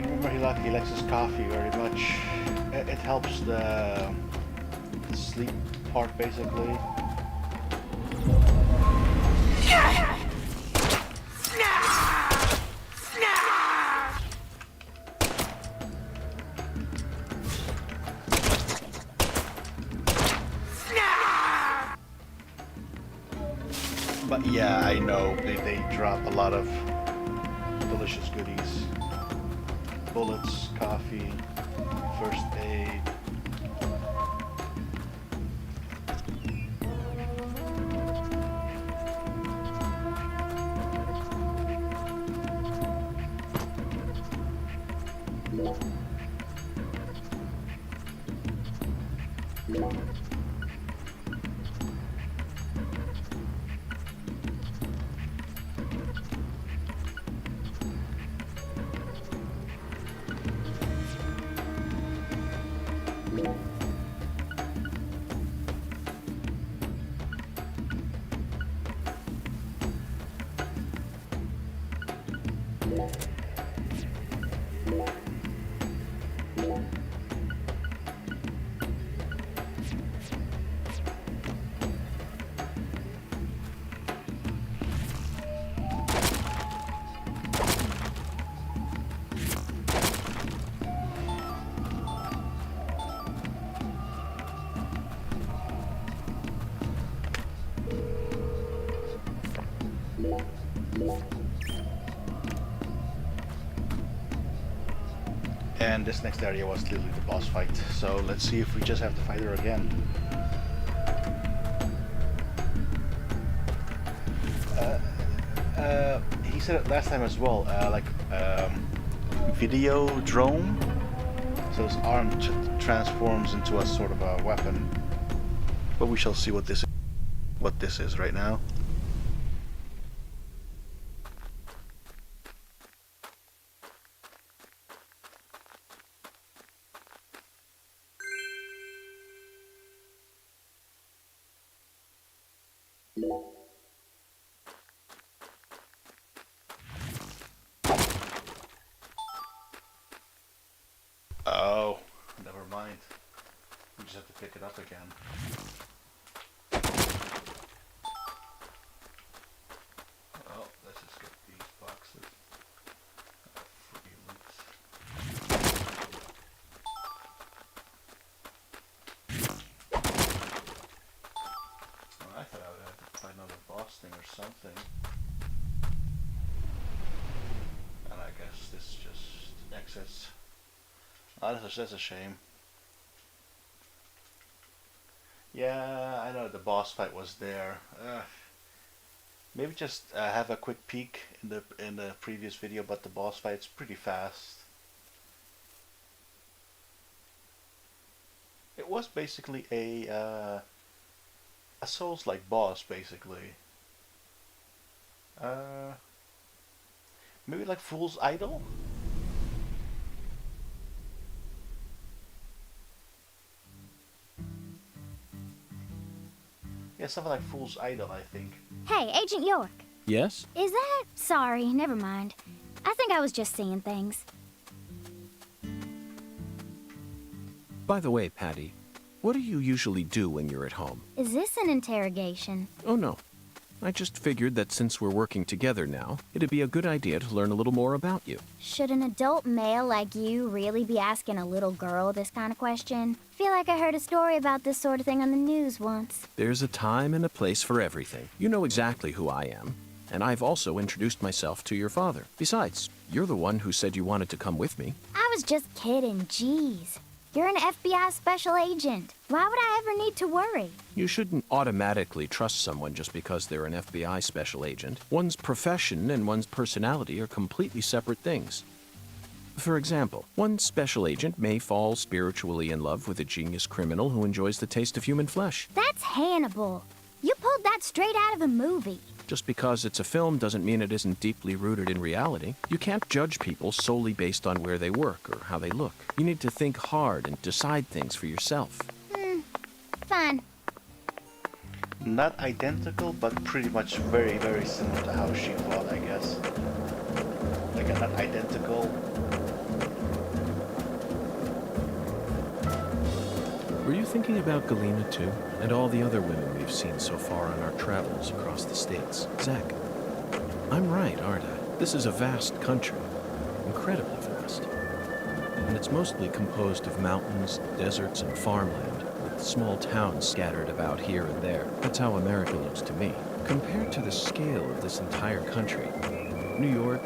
remember he likes his coffee very much. It helps the sleep part, basically. But yeah, I know they drop a lot of delicious goodies. Bullets, coffee, first aid. And this next area was literally the boss fight. So let's see if we just have to fight her again. He said it last time as well, video drone. So his arm transforms into a sort of a weapon. But we shall see what this is right now. Oh, never mind. We just have to pick it up again. Oh, let's just get these boxes. Free Oh, I thought I would have to find another boss thing or something. And I guess this just exits. Oh, that's a shame. Yeah, I know the boss fight was there. Maybe just have a quick peek in the previous video, but the boss fight's pretty fast. It was basically a Souls-like boss, basically. Maybe like Fool's Idol. Yeah, something like Fool's Idol, I think. Hey, Agent York. Yes? Is that... Sorry, never mind. I think I was just seeing things. By the way, Patty, what do you usually do when you're at home? Is this an interrogation? Oh, no. I just figured that since we're working together now, it'd be a good idea to learn a little more about you. Should an adult male like you really be asking a little girl this kind of question? Feel like I heard a story about this sort of thing on the news once. There's a time and a place for everything. You know exactly who I am. And I've also introduced myself to your father. Besides, you're the one who said you wanted to come with me. I was just kidding, jeez. You're an FBI special agent. Why would I ever need to worry? You shouldn't automatically trust someone just because they're an FBI special agent. One's profession and one's personality are completely separate things. For example, one special agent may fall spiritually in love with a genius criminal who enjoys the taste of human flesh. That's Hannibal. You pulled that straight out of a movie. Just because it's a film doesn't mean it isn't deeply rooted in reality. You can't judge people solely based on where they work or how they look. You need to think hard and decide things for yourself. Fine. Not identical, but pretty much very, very similar to how she fought, I guess. Like, not identical, thinking about Galena too? And all the other women we've seen so far on our travels across the states? Zach, I'm right, aren't I? This is a vast country. Incredibly vast. And it's mostly composed of mountains, deserts, and farmland, with small towns scattered about here and there. That's how America looks to me. Compared to the scale of this entire country, New York,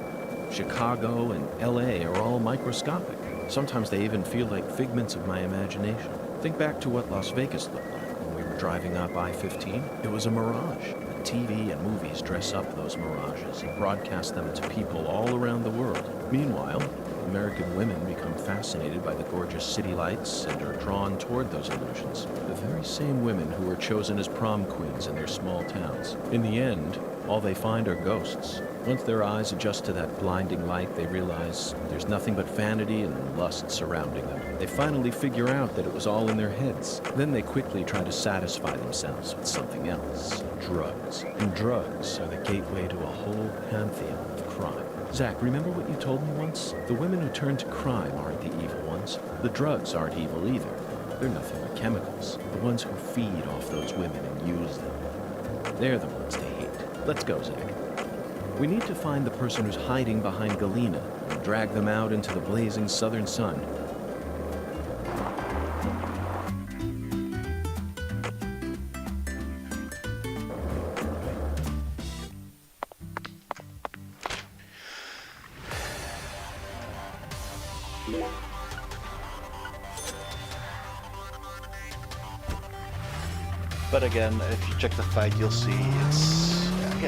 Chicago, and LA are all microscopic. Sometimes they even feel like figments of my imagination. Think back to what Las Vegas looked like when we were driving up I-15. It was a mirage. And TV and movies dress up those mirages and broadcast them to people all around the world. Meanwhile, American women become fascinated by the gorgeous city lights and are drawn toward those illusions. The very same women who were chosen as prom queens in their small towns. In the end, all they find are ghosts. Once their eyes adjust to that blinding light, they realize there's nothing but vanity and lust surrounding them. They finally figure out that it was all in their heads. Then they quickly try to satisfy themselves with something else. Drugs. And drugs are the gateway to a whole pantheon of crime. Zach, remember what you told me once? The women who turn to crime aren't the evil ones. The drugs aren't evil either. They're nothing but chemicals. The ones who feed off those women and use them. They're the ones to hate. Let's go, Zach. We need to find the person who's hiding behind Galena and drag them out into the blazing southern sun. But again, if you check the fight, you'll see it's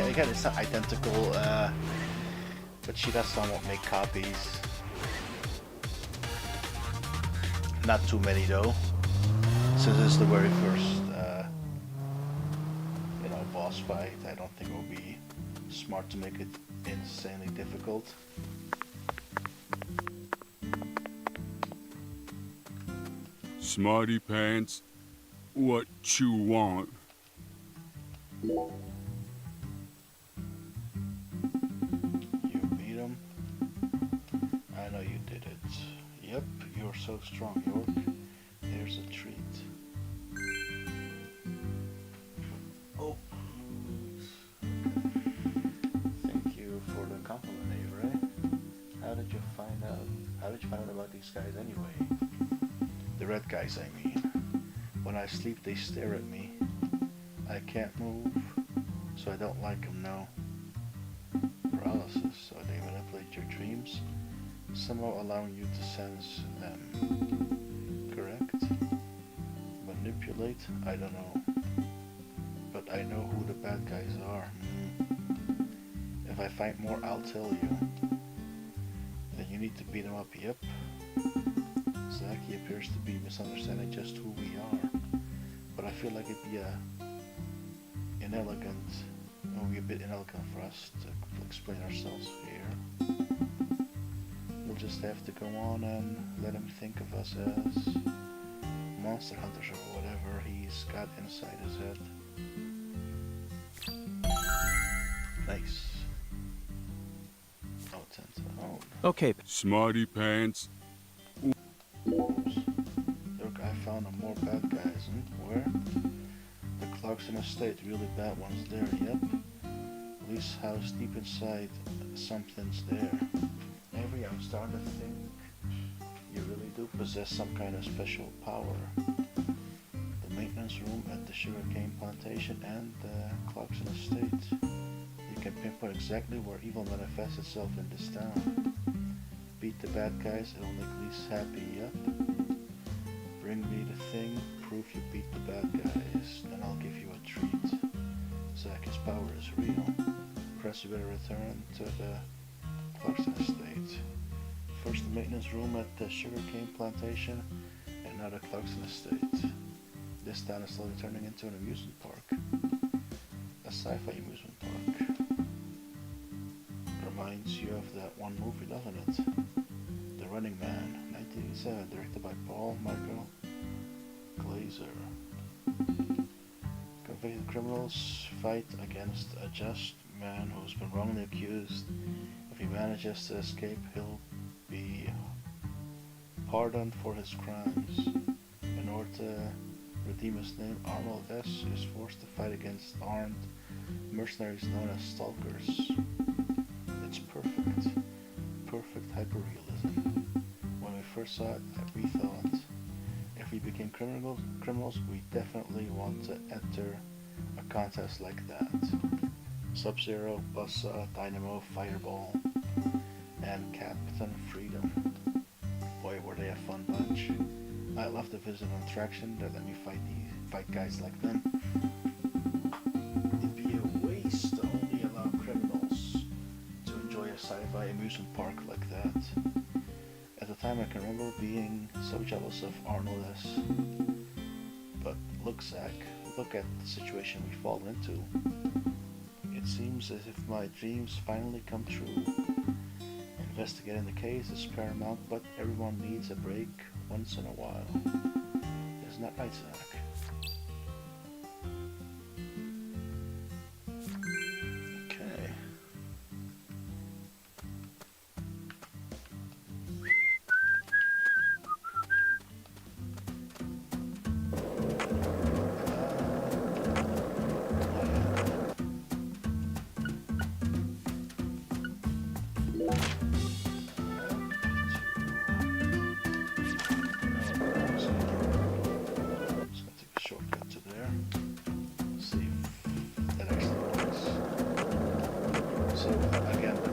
again it's not identical, but she does somewhat make copies. Not too many though, since this is the very first boss fight. I don't think it will be smart to make it insanely difficult. Smarty pants, what you want? You beat him. I know you did it. Yep, you're so strong, York. There's a treat. Oh. Thank you for the compliment, Avery. How did you find out about these guys anyway? The red guys, I mean. When I sleep, they stare at me. I can't move, so I don't like them now. Paralysis, so they manipulate your dreams, somehow allowing you to sense them. Correct? Manipulate? I don't know. But I know who the bad guys are. If I find more, I'll tell you. Then you need to beat them up, yep. Zach, he appears to be misunderstanding just who we are. But I feel like it'd be a bit inelegant for us to explain ourselves here. We'll just have to go on and let him think of us as monster hunters or whatever he's got inside his head. Nice. Oh, 10 to own. Okay. Smarty pants. Look, I found more bad guys. Where? The Clarkson estate, really bad ones there, yep. Lee's house deep inside, something's there. Avery, I'm starting to think you really do possess some kind of special power. The maintenance room at the sugarcane plantation and the Clarkson estate. You can pinpoint exactly where evil manifests itself in this town. Beat the bad guys, it'll make Lee's happy, yep. Bring me the thing, prove you beat the bad guys, then I'll give you a treat. Zach, his power is real. Press, you better return to the Clarkson estate. First the maintenance room at the sugarcane plantation, and now the Clarkson estate. This town is slowly turning into an amusement park. A sci-fi amusement park. Reminds you of that one movie, doesn't it? The Running Man, 1987, directed by Paul Michael Glazer. Convicted criminals fight against a just man who's been wrongly accused. If he manages to escape, he'll be pardoned for his crimes. In order to Redeemer's name, Arnold S. is forced to fight against armed mercenaries known as stalkers. It's perfect. Perfect hyperrealism. When we first saw it, we thought, if we became criminals, we definitely want to enter a contest like that. Sub-Zero, Buzzsaw, Dynamo, Fireball, and Captain Freedom. Boy, were they a fun bunch. I love to visit an attraction that let me fight guys like them. It'd be a waste to only allow criminals to enjoy a sci-fi amusement park like that. At the time, I can remember being so jealous of Arnold S. But look, Zach, look at the situation we fall into. It seems as if my dreams finally come true. Investigating the case is paramount, but everyone needs a break once in a while. Isn't that right, Zach? Okay.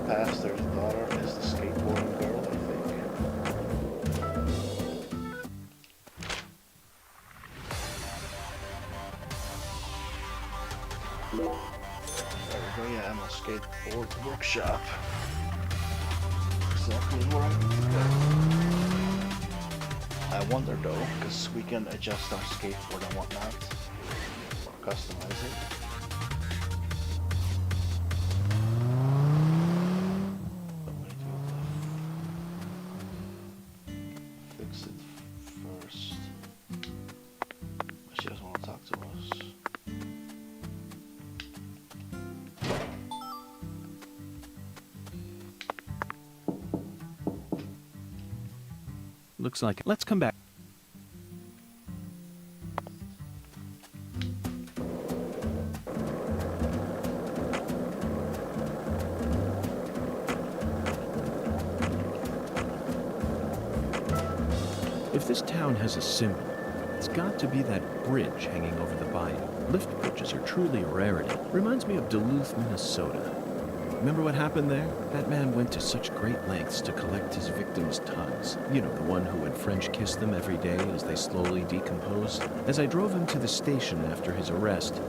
Pastor's daughter is the skateboarding girl, I think. There we go, yeah, I'm a skateboard workshop. Exactly where I wonder though, because we can adjust our skateboard and whatnot, or customize it. Looks like it. Let's come back. If this town has a symbol, it's got to be that bridge hanging over the bayou. Lift bridges are truly a rarity. Reminds me of Duluth, Minnesota. Remember what happened there? That man went to such great lengths to collect his victims' tongues. You know, the one who would French kiss them every day as they slowly decomposed. As I drove him to the station after his arrest,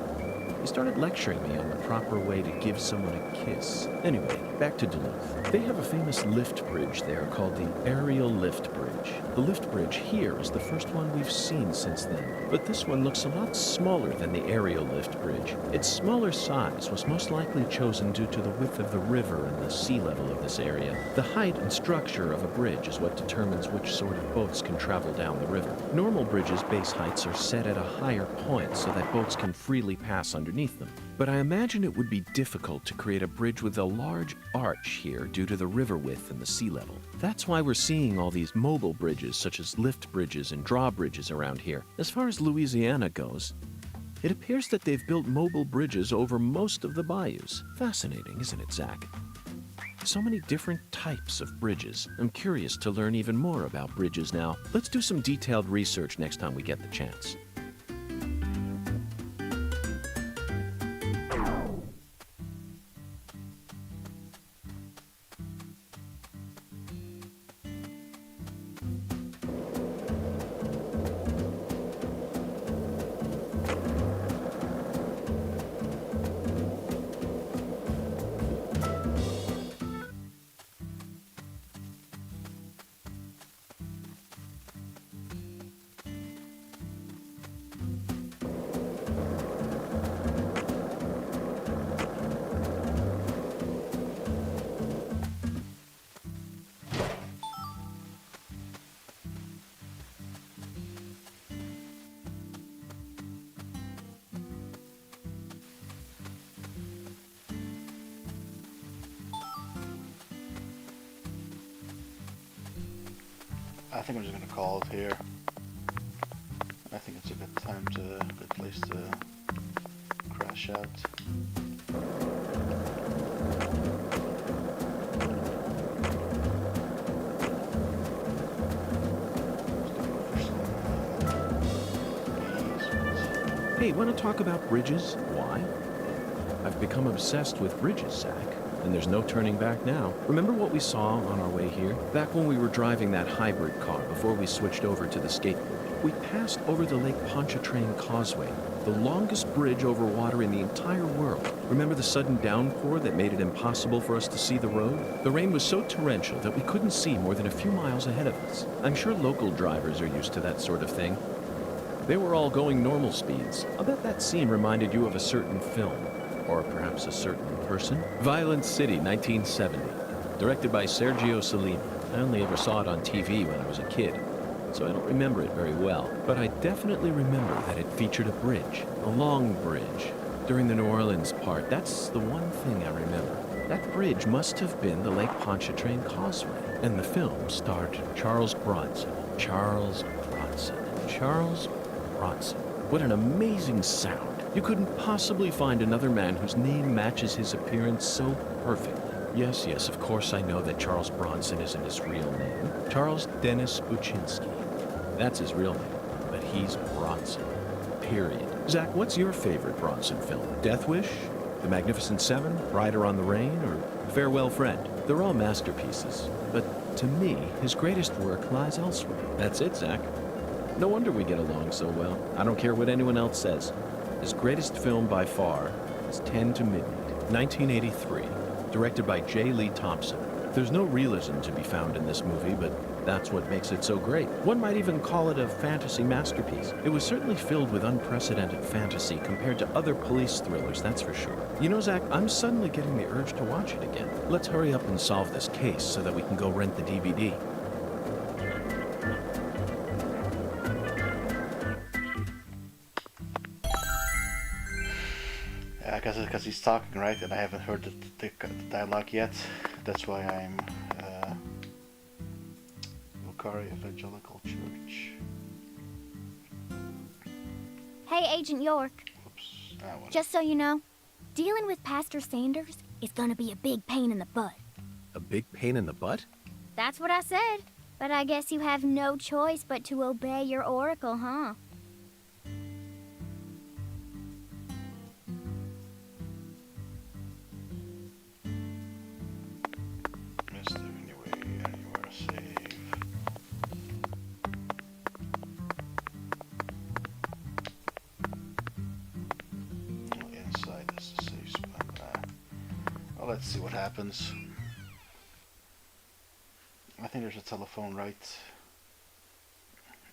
he started lecturing me on the proper way to give someone a kiss. Anyway, back to Duluth. They have a famous lift bridge there called the Aerial Lift Bridge. The lift bridge here is the first one we've seen since then, but this one looks a lot smaller than the Aerial Lift Bridge. Its smaller size was most likely chosen due to the width of the river and the sea level of this area. The height and structure of a bridge is what determines which sort of boats can travel down the river. Normal bridges' base heights are set at a higher point so that boats can freely pass underneath them. But I imagine it would be difficult to create a bridge with a large arch here due to the river width and the sea level. That's why we're seeing all these mobile bridges such as lift bridges and drawbridges around here. As far as Louisiana goes, it appears that they've built mobile bridges over most of the bayous. Fascinating, isn't it, Zach? So many different types of bridges. I'm curious to learn even more about bridges now. Let's do some detailed research next time we get the chance. I think I'm just gonna call it here. I think it's a good time to, good place to crash out. Hey, want to talk about bridges? Why? I've become obsessed with bridges, Zach, and there's no turning back now. Remember what we saw on our way here? Back when we were driving that hybrid car before we switched over to the skateboard. We passed over the Lake Pontchartrain Causeway, the longest bridge over water in the entire world. Remember the sudden downpour that made it impossible for us to see the road? The rain was so torrential that we couldn't see more than a few miles ahead of us. I'm sure local drivers are used to that sort of thing. They were all going normal speeds. I'll bet that scene reminded you of a certain film, or perhaps a certain person. Violent City, 1970, directed by Sergio Salini. I only ever saw it on TV when I was a kid, so I don't remember it very well. But I definitely remember that it featured a bridge, a long bridge. During the New Orleans part, that's the one thing I remember. That bridge must have been the Lake Pontchartrain Causeway. And the film starred Charles Bronson. Charles Bronson. Charles Bronson. What an amazing sound. You couldn't possibly find another man whose name matches his appearance so perfectly. Yes, yes, of course I know that Charles Bronson isn't his real name. Charles Dennis Buczynski. That's his real name. But he's Bronson. Period. Zach, what's your favorite Bronson film? Death Wish? The Magnificent Seven? Rider on the Rain? Or Farewell Friend? They're all masterpieces. But to me, his greatest work lies elsewhere. That's it, Zach. No wonder we get along so well. I don't care what anyone else says. His greatest film by far is 10 to Midnight, 1983, directed by J. Lee Thompson. There's no realism to be found in this movie, but that's what makes it so great. One might even call it a fantasy masterpiece. It was certainly filled with unprecedented fantasy compared to other police thrillers, that's for sure. You know, Zach, I'm suddenly getting the urge to watch it again. Let's hurry up and solve this case so that we can go rent the DVD. Because he's talking, right? And I haven't heard the dialogue yet. That's why I'm Lucari Evangelical Church. Hey, Agent York. Oops. Just so you know, dealing with Pastor Sanders is gonna be a big pain in the butt. A big pain in the butt? That's what I said. But I guess you have no choice but to obey your oracle, huh? Anywhere save. Inside is the safe spot. Well, let's see what happens. I think there's a telephone right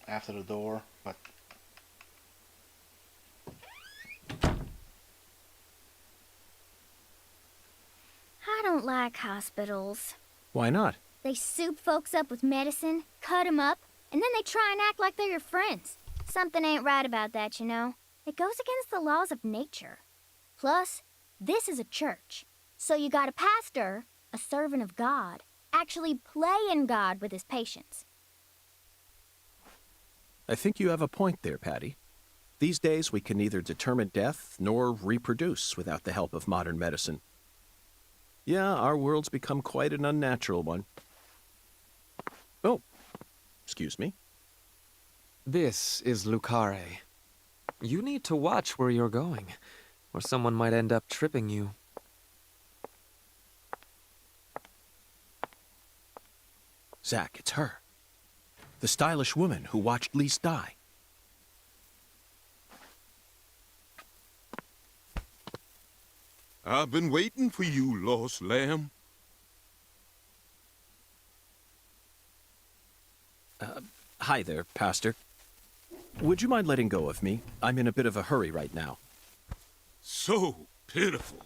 after the door, but I don't like hospitals. Why not? They soup folks up with medicine, cut 'em up, and then they try and act like they're your friends. Something ain't right about that, you know. It goes against the laws of nature. Plus, this is a church. So you got a pastor, a servant of God, actually playing God with his patients. I think you have a point there, Patty. These days, we can neither determine death nor reproduce without the help of modern medicine. Yeah, our world's become quite an unnatural one. Oh, excuse me. This is Lucare. You need to watch where you're going, or someone might end up tripping you. Zach, it's her. The stylish woman who watched Lise die. I've been waiting for you, lost lamb. Hi there, Pastor. Would you mind letting go of me? I'm in a bit of a hurry right now. So pitiful.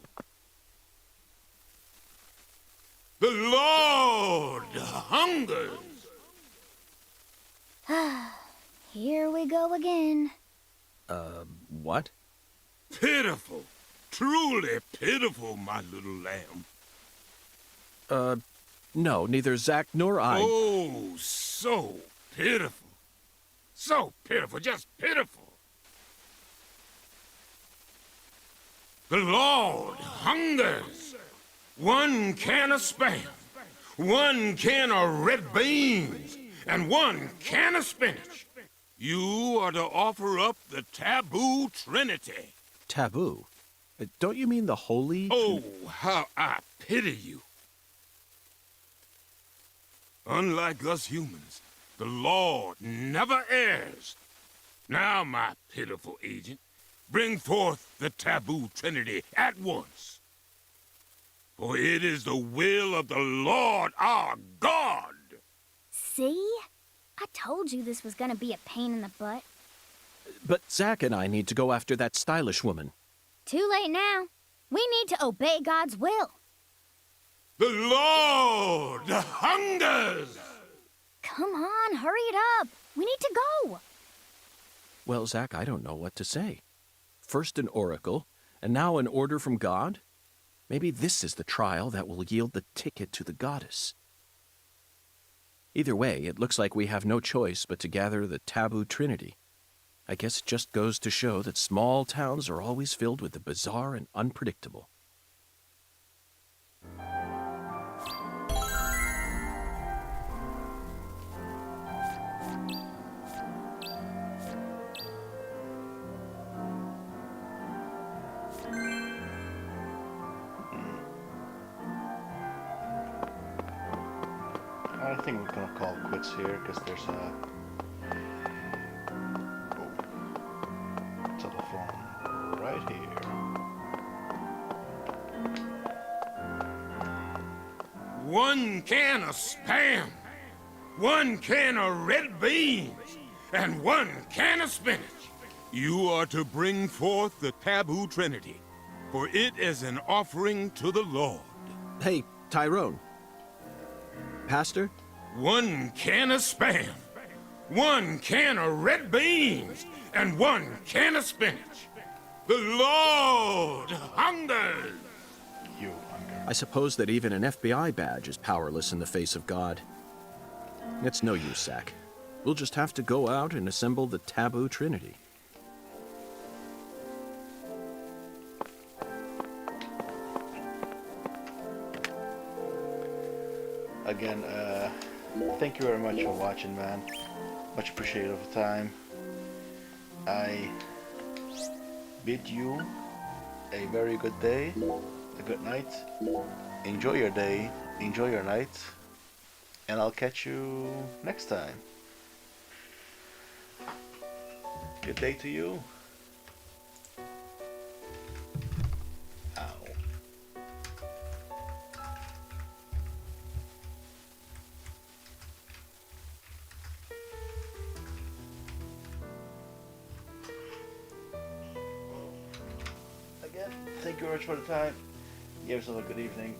The Lord hungers. Here we go again. What? Pitiful. Truly pitiful, my little lamb. No, neither Zach nor I. Oh, so pitiful. So pitiful, just pitiful. The Lord hungers. 1 can of Spam, 1 can of red beans, and 1 can of spinach. You are to offer up the taboo trinity. Taboo? Don't you mean the holy? Oh, how I pity you. Unlike us humans, the Lord never errs. Now, my pitiful agent, bring forth the taboo trinity at once. For it is the will of the Lord our God. See? I told you this was gonna be a pain in the butt. But Zack and I need to go after that stylish woman. Too late now. We need to obey God's will. The Lord hungers! Come on, hurry it up. We need to go. Well, Zack, I don't know what to say. First an oracle, and now an order from God? Maybe this is the trial that will yield the ticket to the goddess. Either way, it looks like we have no choice but to gather the taboo trinity. I guess it just goes to show that small towns are always filled with the bizarre and unpredictable. I think we're gonna call quits here because there's a telephone right here. One can of Spam, 1 can of red beans, and 1 can of spinach. You are to bring forth the taboo trinity, for it is an offering to the Lord. Hey, Tyrone. Pastor? 1 can of Spam, 1 can of red beans, and 1 can of spinach. The Lord hungers. You hunger. I suppose that even an FBI badge is powerless in the face of God. It's no use, Zack. We'll just have to go out and assemble the taboo trinity. Again, thank you very much for watching, man. Much appreciated of the time. I bid you a very good day, a good night. Enjoy your day, enjoy your night, and I'll catch you next time. Good day to you. Ow. Again, thank you very much for the time. Give yourself a good evening.